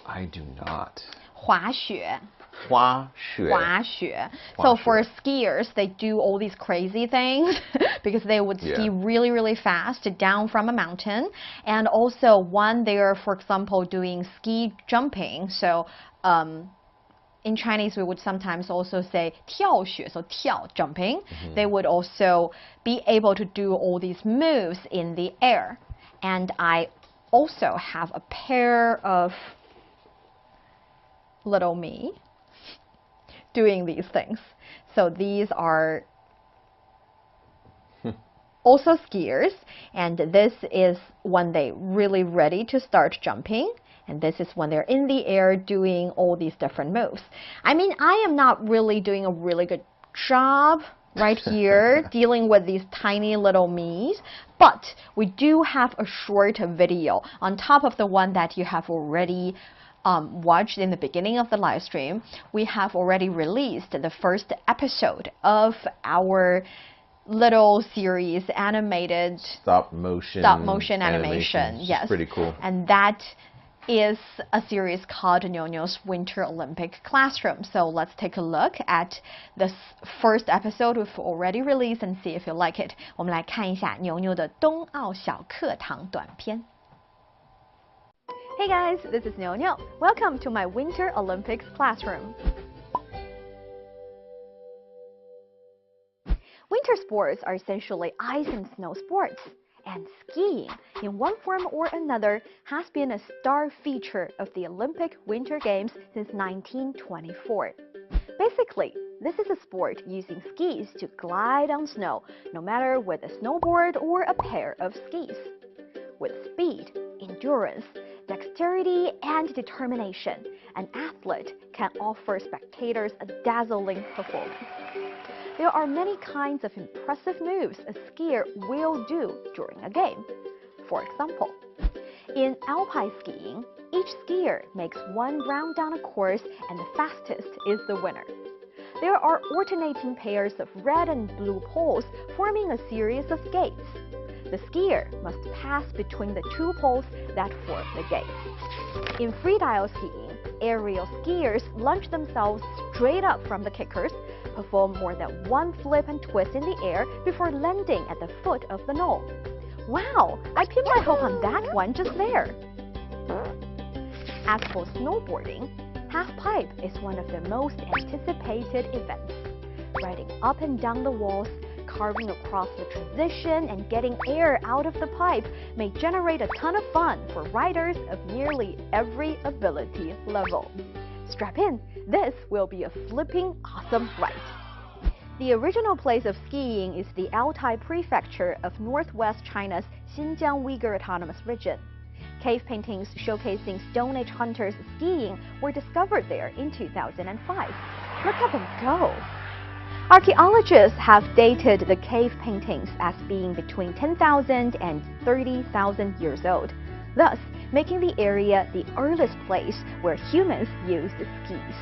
I do not. 滑雪. 滑雪. 滑雪. So for skiers, they do all these crazy things because they would ski really, really fast down from a mountain. And also when they're, for example, doing ski jumping, so in Chinese we would sometimes also say 跳雪, so 跳, jumping. They would also be able to do all these moves in the air. And I also have a pair of little me doing these things. So these are also skiers, and this is when they're really ready to start jumping, and this is when they're in the air doing all these different moves. I mean, I am not really doing a really good job right here dealing with these tiny little me's, but we do have a short video on top of the one that you have already watched in the beginning of the live stream. We have already released the first episode of our little series, animated stop motion animation. Yes, it's pretty cool. And that is a series called Niuniu's Winter Olympic Classroom. So let's take a look at this first episode we've already released and see if you like it. 我们来看一下牛牛的冬奥小课堂短片。Hey guys, this is Niuniu. Welcome to my Winter Olympics classroom. Winter sports are essentially ice and snow sports, and skiing, in one form or another, has been a star feature of the Olympic Winter Games since 1924. Basically, this is a sport using skis to glide on snow, no matter with a snowboard or a pair of skis. With speed, endurance, dexterity, and determination, an athlete can offer spectators a dazzling performance. there are many kinds of impressive moves a skier will do during a game. For example, in alpine skiing, each skier makes one round down a course and the fastest is the winner. There are alternating pairs of red and blue poles forming a series of gates. The skier must pass between the two poles that form the gate. In freestyle skiing, aerial skiers launch themselves straight up from the kickers, perform more than one flip and twist in the air before landing at the foot of the knoll. Wow, I pinned my hope on that one just there. As for snowboarding, half-pipe is one of the most anticipated events. Riding up and down the walls, carving across the transition, and getting air out of the pipe may generate a ton of fun for riders of nearly every ability level. Strap in, this will be a flipping awesome ride. The original place of skiing is the Altai Prefecture of northwest China's Xinjiang Uyghur Autonomous Region. Cave paintings showcasing Stone Age hunters skiing were discovered there in 2005. Look at them go! Archaeologists have dated the cave paintings as being between 10,000 and 30,000 years old, thus making the area the earliest place where humans used skis.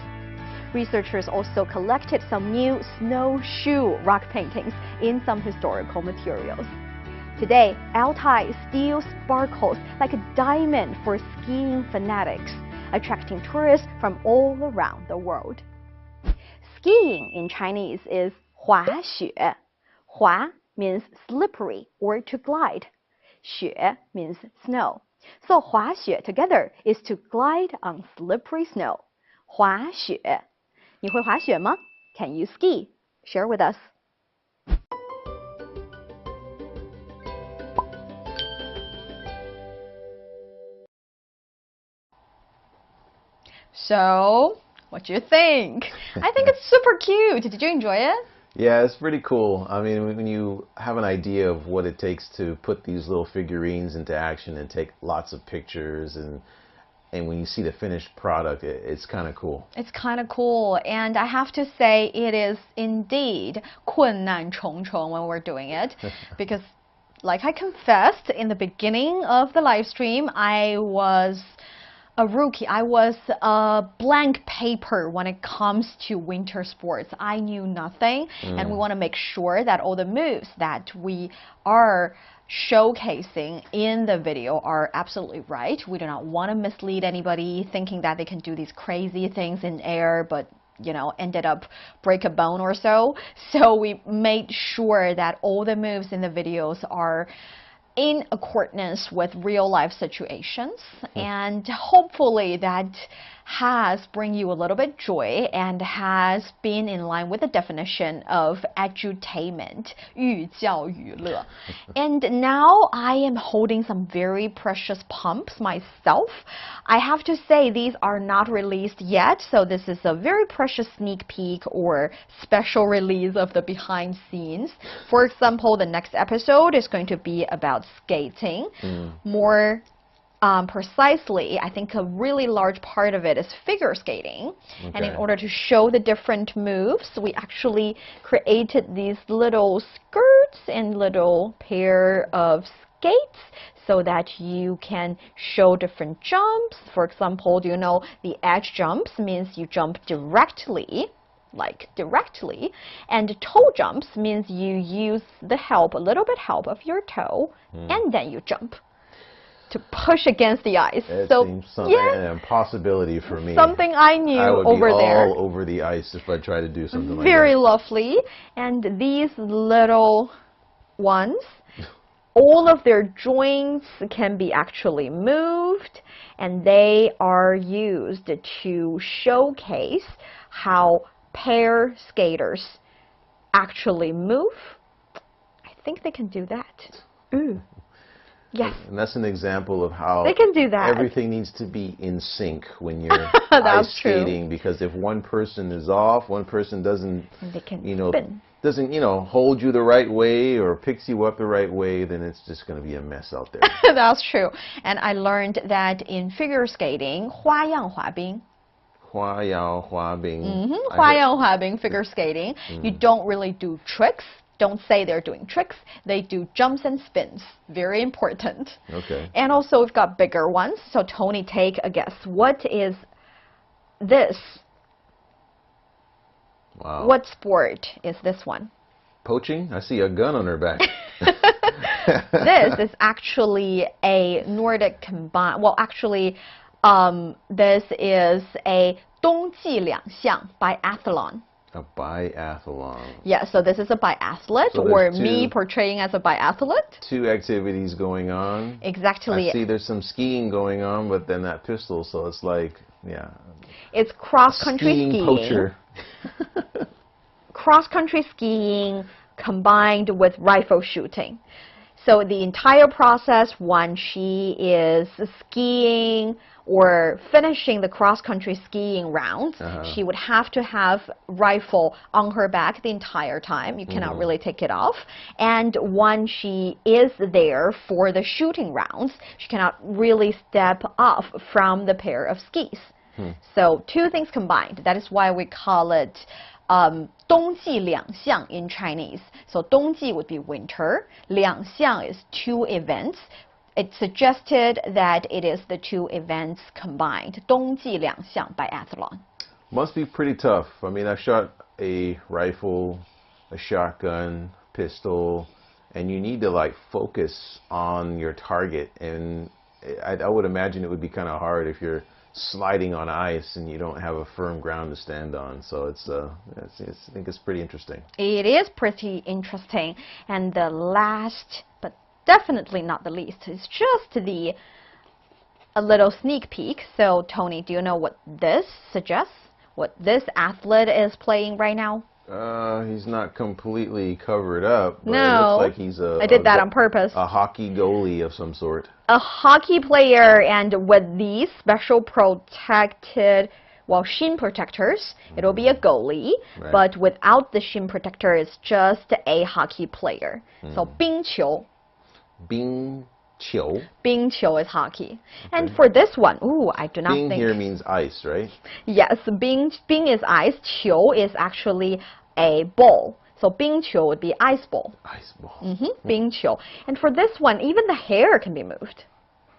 Researchers also collected some new snowshoe rock paintings in some historical materials. Today, Altai still sparkles like a diamond for skiing fanatics, attracting tourists from all around the world. Skiing in Chinese is 滑雪. 滑 means slippery or to glide. 雪 means snow. So 滑雪 together is to glide on slippery snow. 滑雪. 你会滑雪吗? Can you ski? Share with us. So, what do you think? I think it's super cute. Did you enjoy it? Yeah, it's pretty cool. I mean, when you have an idea of what it takes to put these little figurines into action and take lots of pictures, and when you see the finished product, it's kind of cool. It's kind of cool, and I have to say it is indeed 困难重重 when we're doing it, because like I confessed in the beginning of the live stream, I was a rookie. I was a blank paper when it comes to winter sports. I knew nothing, and we want to make sure that all the moves that we are showcasing in the video are absolutely right. We do not want to mislead anybody thinking that they can do these crazy things in air, but you know, ended up break a bone or so. So we made sure that all the moves in the videos are in accordance with real life situations, and hopefully that has bring you a little bit joy and has been in line with the definition of edutainment, 寓教于乐. And now I am holding some very precious pumps myself. I have to say these are not released yet, so this is a very precious sneak peek or special release of the behind scenes. For example, the next episode is going to be about skating. More precisely, I think a really large part of it is figure skating. Okay. And in order to show the different moves, we actually created these little skirts and little pair of skates so that you can show different jumps. For example, do you know the edge jumps means you jump directly, like directly, and toe jumps means you use the help, a little bit help of your toe, and then you jump to push against the ice. It so seems something, an impossibility for me. Something I knew over there. I would be all over the ice if I tried to do something like that. Very lovely. And these little ones, all of their joints can be actually moved, and they are used to showcase how pair skaters actually move. I think they can do that. Ooh. Yes. And that's an example of how they can do that. Everything needs to be in sync when you're ice skating, because if one person is off, one person doesn't, spin. doesn't, hold you the right way or picks you up the right way, then it's just going to be a mess out there. That's true. And I learned that in figure skating, 花样滑冰.花摇滑冰. 花样滑冰, figure skating. You don't really do tricks. Don't say they're doing tricks. They do jumps and spins. Very important. Okay. And also we've got bigger ones. So Tony, take a guess. What is this? Wow. What sport is this one? Poaching? I see a gun on her back. This is actually a Nordic combined. Well, actually, this is a 冬季两项 biathlon. A biathlon. Yeah, so this is a biathlete, So or there's me two- portraying as a biathlete. Two activities going on. Exactly. I see there's some skiing going on, but then that pistol, so it's like, yeah. It's cross-country skiing. Poacher. Cross-country skiing combined with rifle shooting. So the entire process, when she is skiing or finishing the cross-country skiing rounds, she would have to have rifle on her back the entire time. You cannot really take it off. And when she is there for the shooting rounds, she cannot really step off from the pair of skis. So two things combined. That is why we call it 冬季两项 in Chinese. So 冬季 would be winter. 两项 is two events. It suggested that it is the two events combined. 冬季两项 biathlon. Must be pretty tough. I mean, I've shot a rifle, a shotgun, pistol, and you need to like focus on your target. And I would imagine it would be kind of hard if you're sliding on ice and you don't have a firm ground to stand on. So I think it's pretty interesting. It is pretty interesting. And the last, but definitely not the least, is just a little sneak peek. So Tony, do you know what this suggests? What this athlete is playing right now? He's not completely covered up, but No, it looks like he's I did that on purpose. A hockey goalie of some sort. A hockey player, and with these special protected, well, shin protectors, it'll be a goalie, Right. but without the shin protector, it's just a hockey player. So 冰球. 冰球. 冰球 is hockey. And for this one, ooh, I do not Bing think. here means ice, right? Yes, 冰 is ice. 球 is actually a ball. So 冰球 would be ice ball. Ice ball. 冰球. And for this one, even the hair can be moved.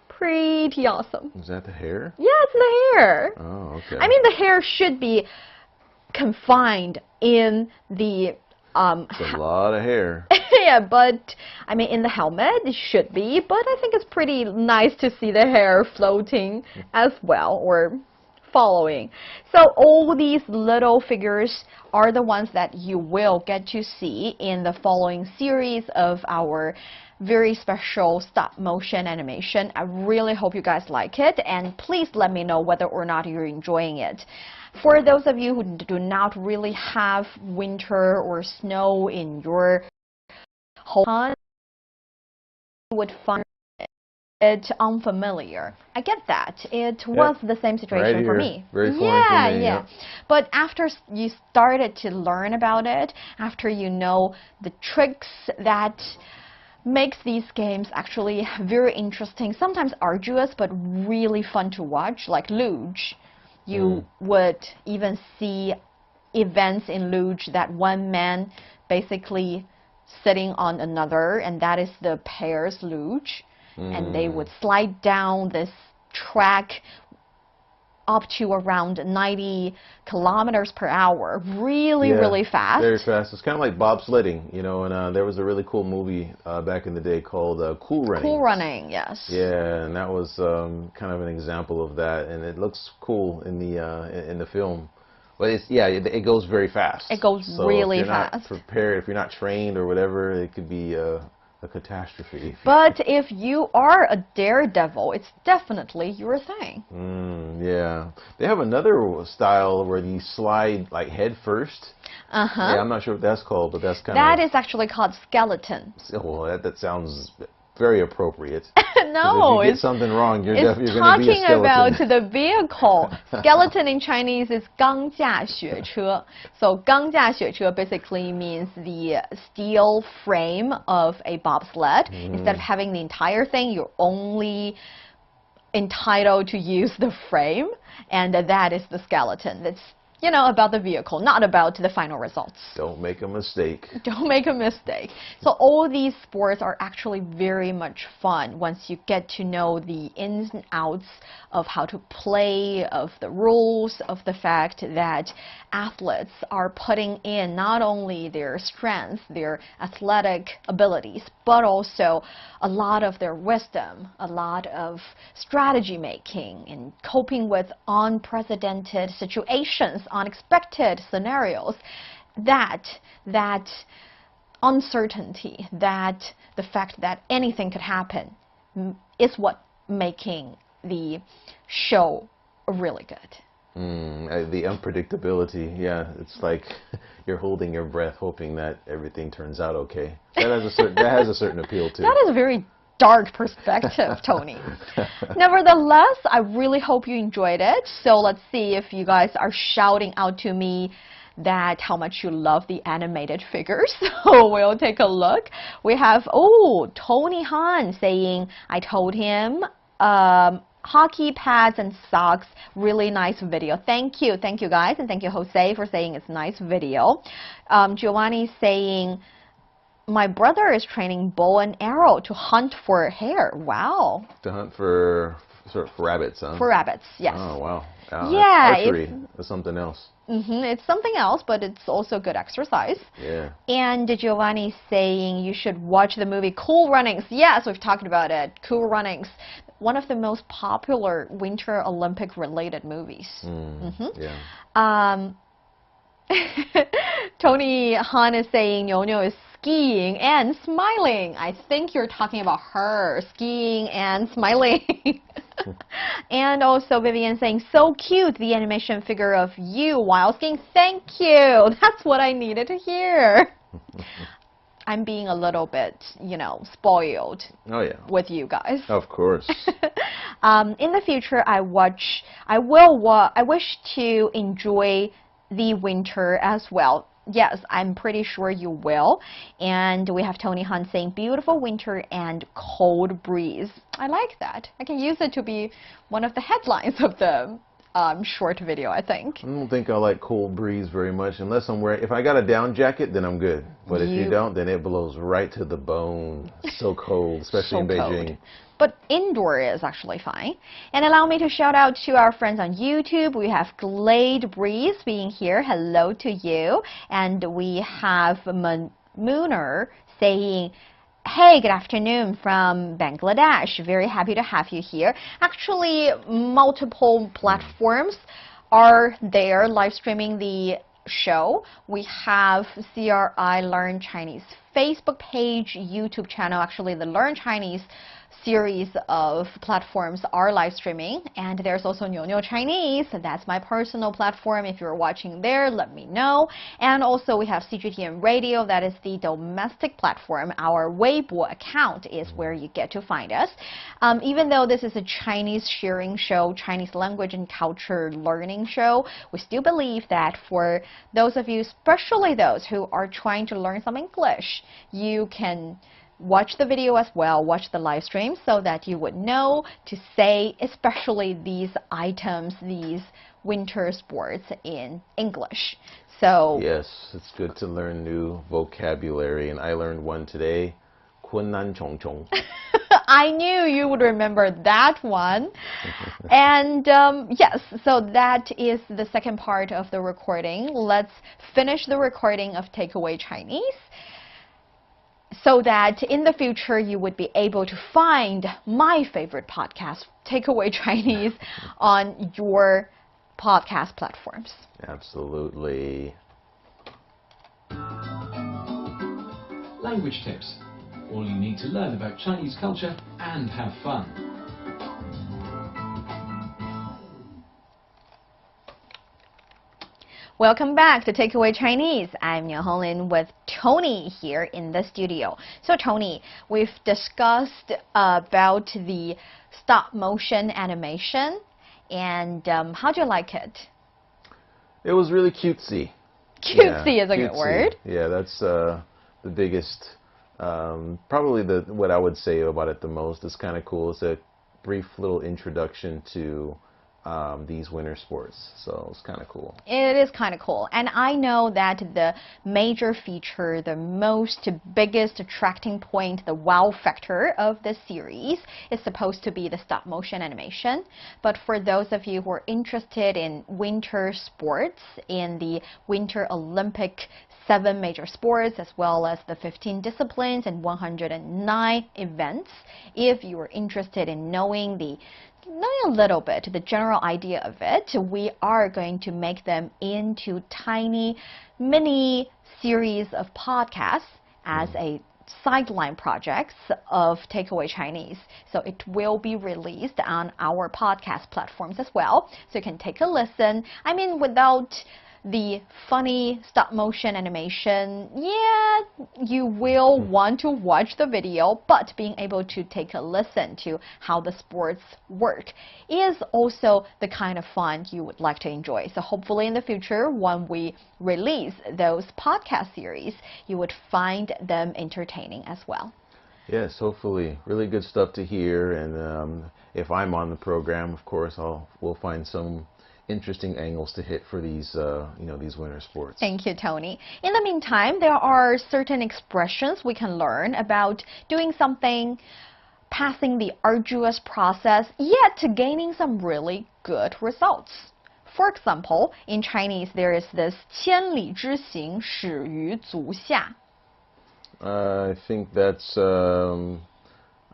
Pretty awesome. Is that the hair? Yeah, it's the hair. Oh, okay. I mean, the hair should be confined in the It's a lot of hair. yeah, but I mean, in the helmet it should be, but I think it's pretty nice to see the hair floating as well, or following. So all these little figures are the ones that you will get to see in the following series of our very special stop motion animation. I really hope you guys like it, and please let me know whether or not you're enjoying it. For those of you who do not really have winter or snow in your home, you would find it unfamiliar. I get that. It was the same situation Right for here. me. Very foreign yeah, for me, yeah. yeah. But after you started to learn about it, after you know the tricks that makes these games actually very interesting, sometimes arduous, but really fun to watch, like luge. You would even see events in luge that one man basically sitting on another, and that is the pairs luge. And they would slide down this track up to around 90 kilometers per hour, really fast. Very fast. It's kind of like bobsledding, you know, and there was a really cool movie back in the day called Cool Running. Cool Running, yes. Yeah, and that was kind of an example of that, and it looks cool in the film. But it goes very fast. It goes so really if you're fast. not prepared, if you're not trained or whatever, it could be a catastrophe. But if you are a daredevil, it's definitely your thing. Yeah. They have another style where you slide like head first. Yeah, I'm not sure what that's called, but that's kind of... That is actually called skeleton. Well, that sounds very appropriate. No, if you get something wrong, you're going to be a talking skeleton. about the vehicle. Skeleton in Chinese is 钢架雪车. So 钢架雪车 basically means the steel frame of a bobsled. Instead of having the entire thing, you're only entitled to use the frame, and that is the skeleton. That's, you know, about the vehicle, not about the final results. Don't make a mistake. Don't make a mistake. So all these sports are actually very much fun once you get to know the ins and outs of how to play, of the rules, of the fact that athletes are putting in not only their strengths, their athletic abilities, but also a lot of their wisdom, a lot of strategy making, and coping with unprecedented situations, unexpected scenarios. That uncertainty, that the fact that anything could happen is what making the show really good. The unpredictability, yeah, it's like you're holding your breath hoping that everything turns out okay. That has a certain appeal too. That is a very dark perspective, Tony. Nevertheless, I really hope you enjoyed it. So let's see if you guys are shouting out to me that how much you love the animated figures. So we'll take a look. We have, oh, Tony Han saying, I told him, hockey pads and socks, really nice video. Thank you guys, and thank you Jose for saying it's nice video. Giovanni saying, my brother is training bow and arrow to hunt for hare. Wow. To hunt for rabbits, huh? For rabbits, yes. Oh wow. Yeah, archery is something else. It's something else, but it's also good exercise. Yeah. And Giovanni saying you should watch the movie Cool Runnings. Yes, we've talked about it. Cool Runnings, one of the most popular Winter Olympic related movies. Yeah. Tony Han is saying Niuniu is skiing and smiling. I think you're talking about her skiing and smiling. And also Vivian saying, so cute, the animation figure of you while skiing. Thank you. That's what I needed to hear. I'm being a little bit, you know, spoiled. Oh, yeah. With you guys. Of course. In the future, I wish to enjoy the winter as well. Yes, I'm pretty sure you will. And we have Tony Han saying beautiful winter and cold breeze. I like that. I can use it to be one of the headlines of the short video, I think. I don't think I like cold breeze very much unless I'm wearing, if I got a down jacket, then I'm good. But if you don't, then it blows right to the bone. So cold, especially in Beijing. Cold. But indoor is actually fine. And allow me to shout out to our friends on YouTube. We have Glade Breeze being here. Hello to you. And we have Mooner saying, hey, good afternoon from Bangladesh. Very happy to have you here. Actually, multiple platforms are there live streaming the show. We have CRI Learn Chinese Facebook page, YouTube channel. Actually, the Learn Chinese series of platforms are live streaming, and there's also Niuniu Chinese. That's my personal platform. If you're watching there, let me know. And also we have CGTN Radio. That is the domestic platform. Our Weibo account is where you get to find us. Even though this is a Chinese sharing show, Chinese language and culture learning show, we still believe that for those of you, especially those who are trying to learn some English, you can watch the video as well, watch the live stream, so that you would know to say especially these items, these winter sports in English. So yes, it's good to learn new vocabulary, and I learned one today, 困难重重. I knew you would remember that one. And yes, so that is the second part of the recording. Let's finish the recording of Takeaway Chinese, so that in the future you would be able to find my favorite podcast, Takeaway Chinese, on your podcast platforms. Absolutely. Language tips. All you need to learn about Chinese culture and have fun. Welcome back to Takeaway Chinese. I'm Niu Honglin with Tony here in the studio. So Tony, we've discussed about the stop motion animation, and how do you like it? It was really cutesy. Cutesy is a good word. Yeah, that's the biggest, probably what I would say about it the most. It's kind of cool. It's a brief little introduction to these winter sports. So it's kind of cool. It is kind of cool. And I know that the major feature, the most biggest attracting point, the wow factor of the series is supposed to be the stop motion animation. But for those of you who are interested in winter sports, in the Winter Olympic 7 major sports, as well as the 15 disciplines and 109 events, if you are interested in knowing a little bit, the general idea of it, we are going to make them into tiny mini series of podcasts as a sideline projects of Takeaway Chinese. So it will be released on our podcast platforms as well. So you can take a listen. I mean, without the funny stop motion animation, yeah, you will want to watch the video, but being able to take a listen to how the sports work is also the kind of fun you would like to enjoy. So hopefully in the future, when we release those podcast series, you would find them entertaining as well. Yes, hopefully. Really good stuff to hear. And if I'm on the program, of course, we'll find some interesting angles to hit for these, these winter sports. Thank you, Tony. In the meantime, there are certain expressions we can learn about doing something, passing the arduous process, yet gaining some really good results. For example, in Chinese, there is this 千里之行始于足下. I think that's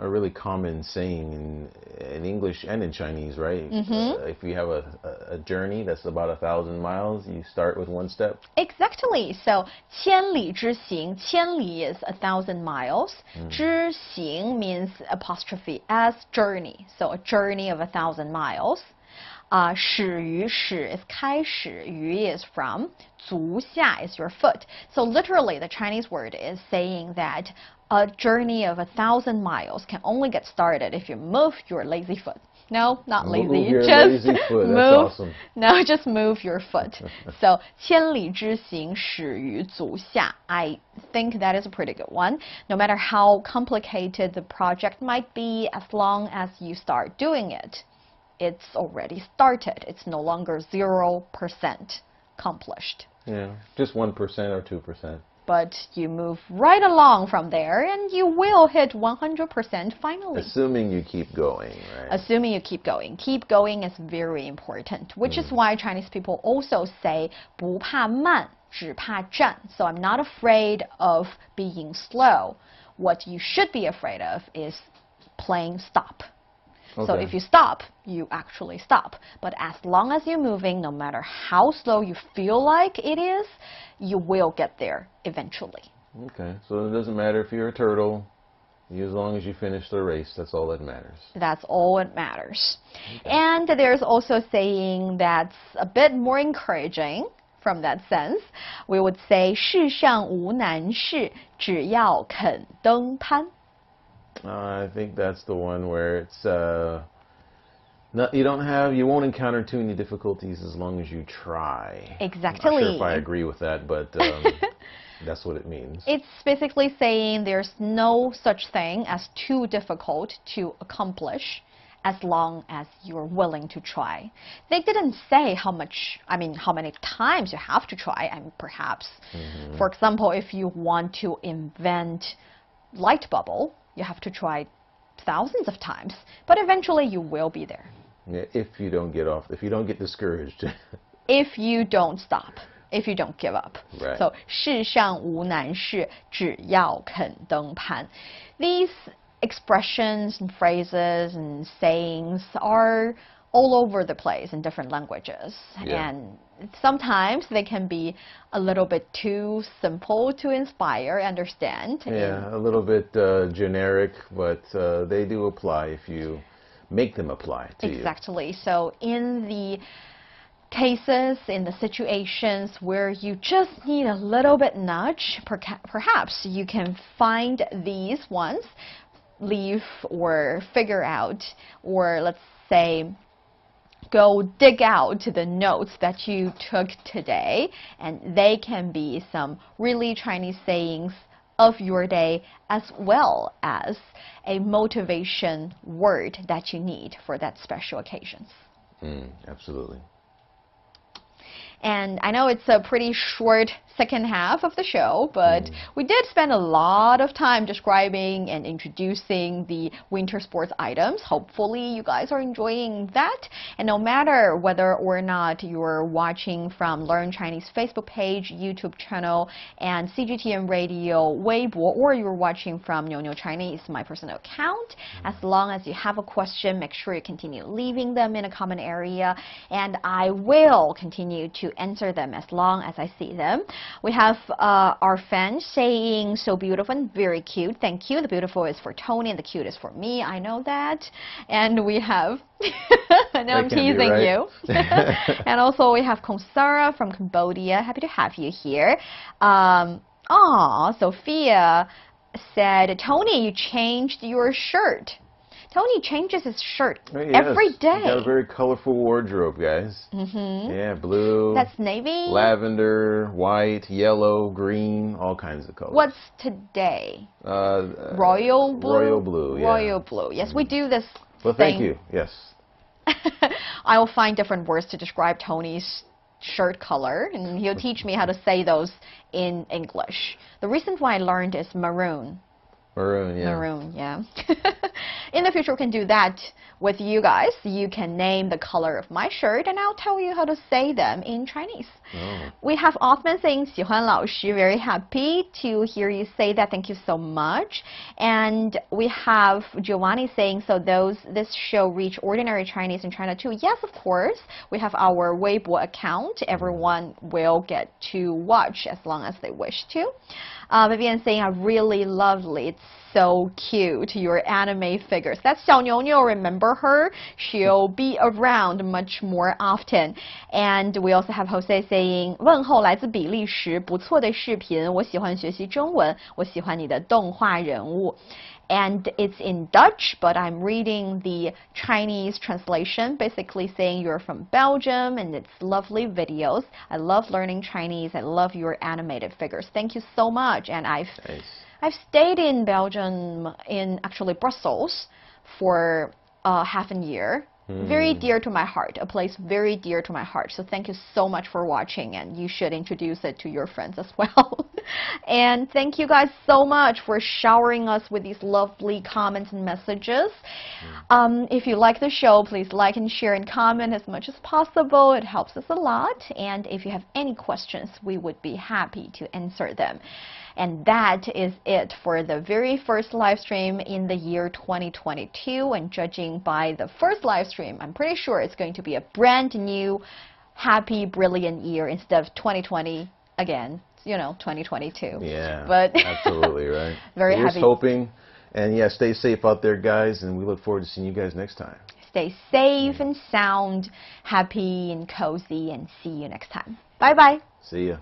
a really common saying in English and in Chinese, right? If you have a journey that's about 1,000 miles, you start with one step. Exactly. So 千里之行, 千里 is 1,000 miles. 之行 means apostrophe S, journey. So a journey of 1,000 miles. 始于 is 开始, 于 is from, 足下 is your foot. So literally the Chinese word is saying that a journey of 1,000 miles can only get started if you move your lazy foot. No, not lazy. Move your just lazy foot. That's move. awesome. No, just move your foot. So 千里之行始于足下. I think that is a pretty good one. No matter how complicated the project might be, as long as you start doing it, it's already started. It's no longer 0% accomplished. Yeah, just 1% or 2%. But you move right along from there, and you will hit 100% finally. Assuming you keep going, right? Assuming you keep going. Keep going is very important, which is why Chinese people also say 不怕慢,只怕站. So I'm not afraid of being slow. What you should be afraid of is playing stop. So if you stop, you actually stop. But as long as you're moving, no matter how slow you feel like it is, you will get there eventually. Okay, so it doesn't matter if you're a turtle. As long as you finish the race, that's all that matters. That's all that matters. Okay. And there's also saying that's a bit more encouraging from that sense. We would say 世上无难事,只要肯登攀. I think that's the one where it's you won't encounter too many difficulties as long as you try. Exactly. I'm not sure if I agree with that, but that's what it means. It's basically saying there's no such thing as too difficult to accomplish as long as you're willing to try. They didn't say how many times you have to try, and perhaps, for example, if you want to invent light bubble, you have to try thousands of times, but eventually you will be there. Yeah, if you don't get discouraged. If you don't stop, if you don't give up. Right. So 世上无难事,只要肯登攀. These expressions and phrases and sayings are all over the place in different languages. Yeah. And sometimes they can be a little bit too simple to inspire, understand. Yeah, a little bit generic, but they do apply if you make them apply to you. Exactly. So in the cases, in the situations where you just need a little bit nudge, perhaps you can find these ones, leave or figure out, or let's say go dig out the notes that you took today, and they can be some really Chinese sayings of your day, as well as a motivation word that you need for that special occasions. Absolutely. And I know it's a pretty short second half of the show, but we did spend a lot of time describing and introducing the winter sports items. Hopefully you guys are enjoying that. And no matter whether or not you're watching from Learn Chinese Facebook page, YouTube channel, and CGTN Radio Weibo, or you're watching from Niuniu Chinese, my personal account, as long as you have a question, make sure you continue leaving them in a comment area, and I will continue to answer them as long as I see them. We have our fans saying so beautiful and very cute. Thank you. The beautiful is for Tony and the cute is for me. I know that. And we have now I'm teasing you. And also we have Konsara from Cambodia. Happy to have you here. Sophia said, Tony, you changed your shirt. Tony changes his shirt every day. He's got a very colorful wardrobe, guys. Yeah, blue. That's navy. Lavender, white, yellow, green, all kinds of colors. What's today? Royal blue. Royal blue. Yeah. Royal blue. Yes, we do this. Well, thank you. Yes. I will find different words to describe Tony's shirt color, and he'll teach me how to say those in English. The recent one I learned is maroon. Maroon, yeah. Maroon, yeah. In the future, we can do that with you guys. You can name the color of my shirt, and I'll tell you how to say them in Chinese. We have Othman saying, 喜欢老师, very happy to hear you say that. Thank you so much. And we have Giovanni saying, so this show reach ordinary Chinese in China too. Yes, of course. We have our Weibo account. Everyone will get to watch as long as they wish to. Vivian saying, I really lovely. It's so cute, your anime figures. That's Xiao Niuniu, remember her? She'll be around much more often. And we also have Jose saying, 问候来自比利时，不错的视频，我喜欢学习中文，我喜欢你的动画人物。And it's in Dutch, but I'm reading the Chinese translation, basically saying you're from Belgium and it's lovely videos. I love learning Chinese. I love your animated figures. Thank you so much. And I've stayed in Belgium, in actually Brussels, for half a year. Very dear to my heart, a place very dear to my heart. So thank you so much for watching, and you should introduce it to your friends as well. And thank you guys so much for showering us with these lovely comments and messages. If you like the show, please like and share and comment as much as possible. It helps us a lot. And if you have any questions, we would be happy to answer them. And that is it for the very first live stream in the year 2022. And judging by the first live stream, I'm pretty sure it's going to be a brand new, happy, brilliant year instead of 2020 again. You know, 2022. Yeah, but absolutely right. Very We're happy. Just hoping, and yeah, stay safe out there, guys, and we look forward to seeing you guys next time. Stay safe and sound, happy and cozy, and see you next time. Bye-bye. See ya.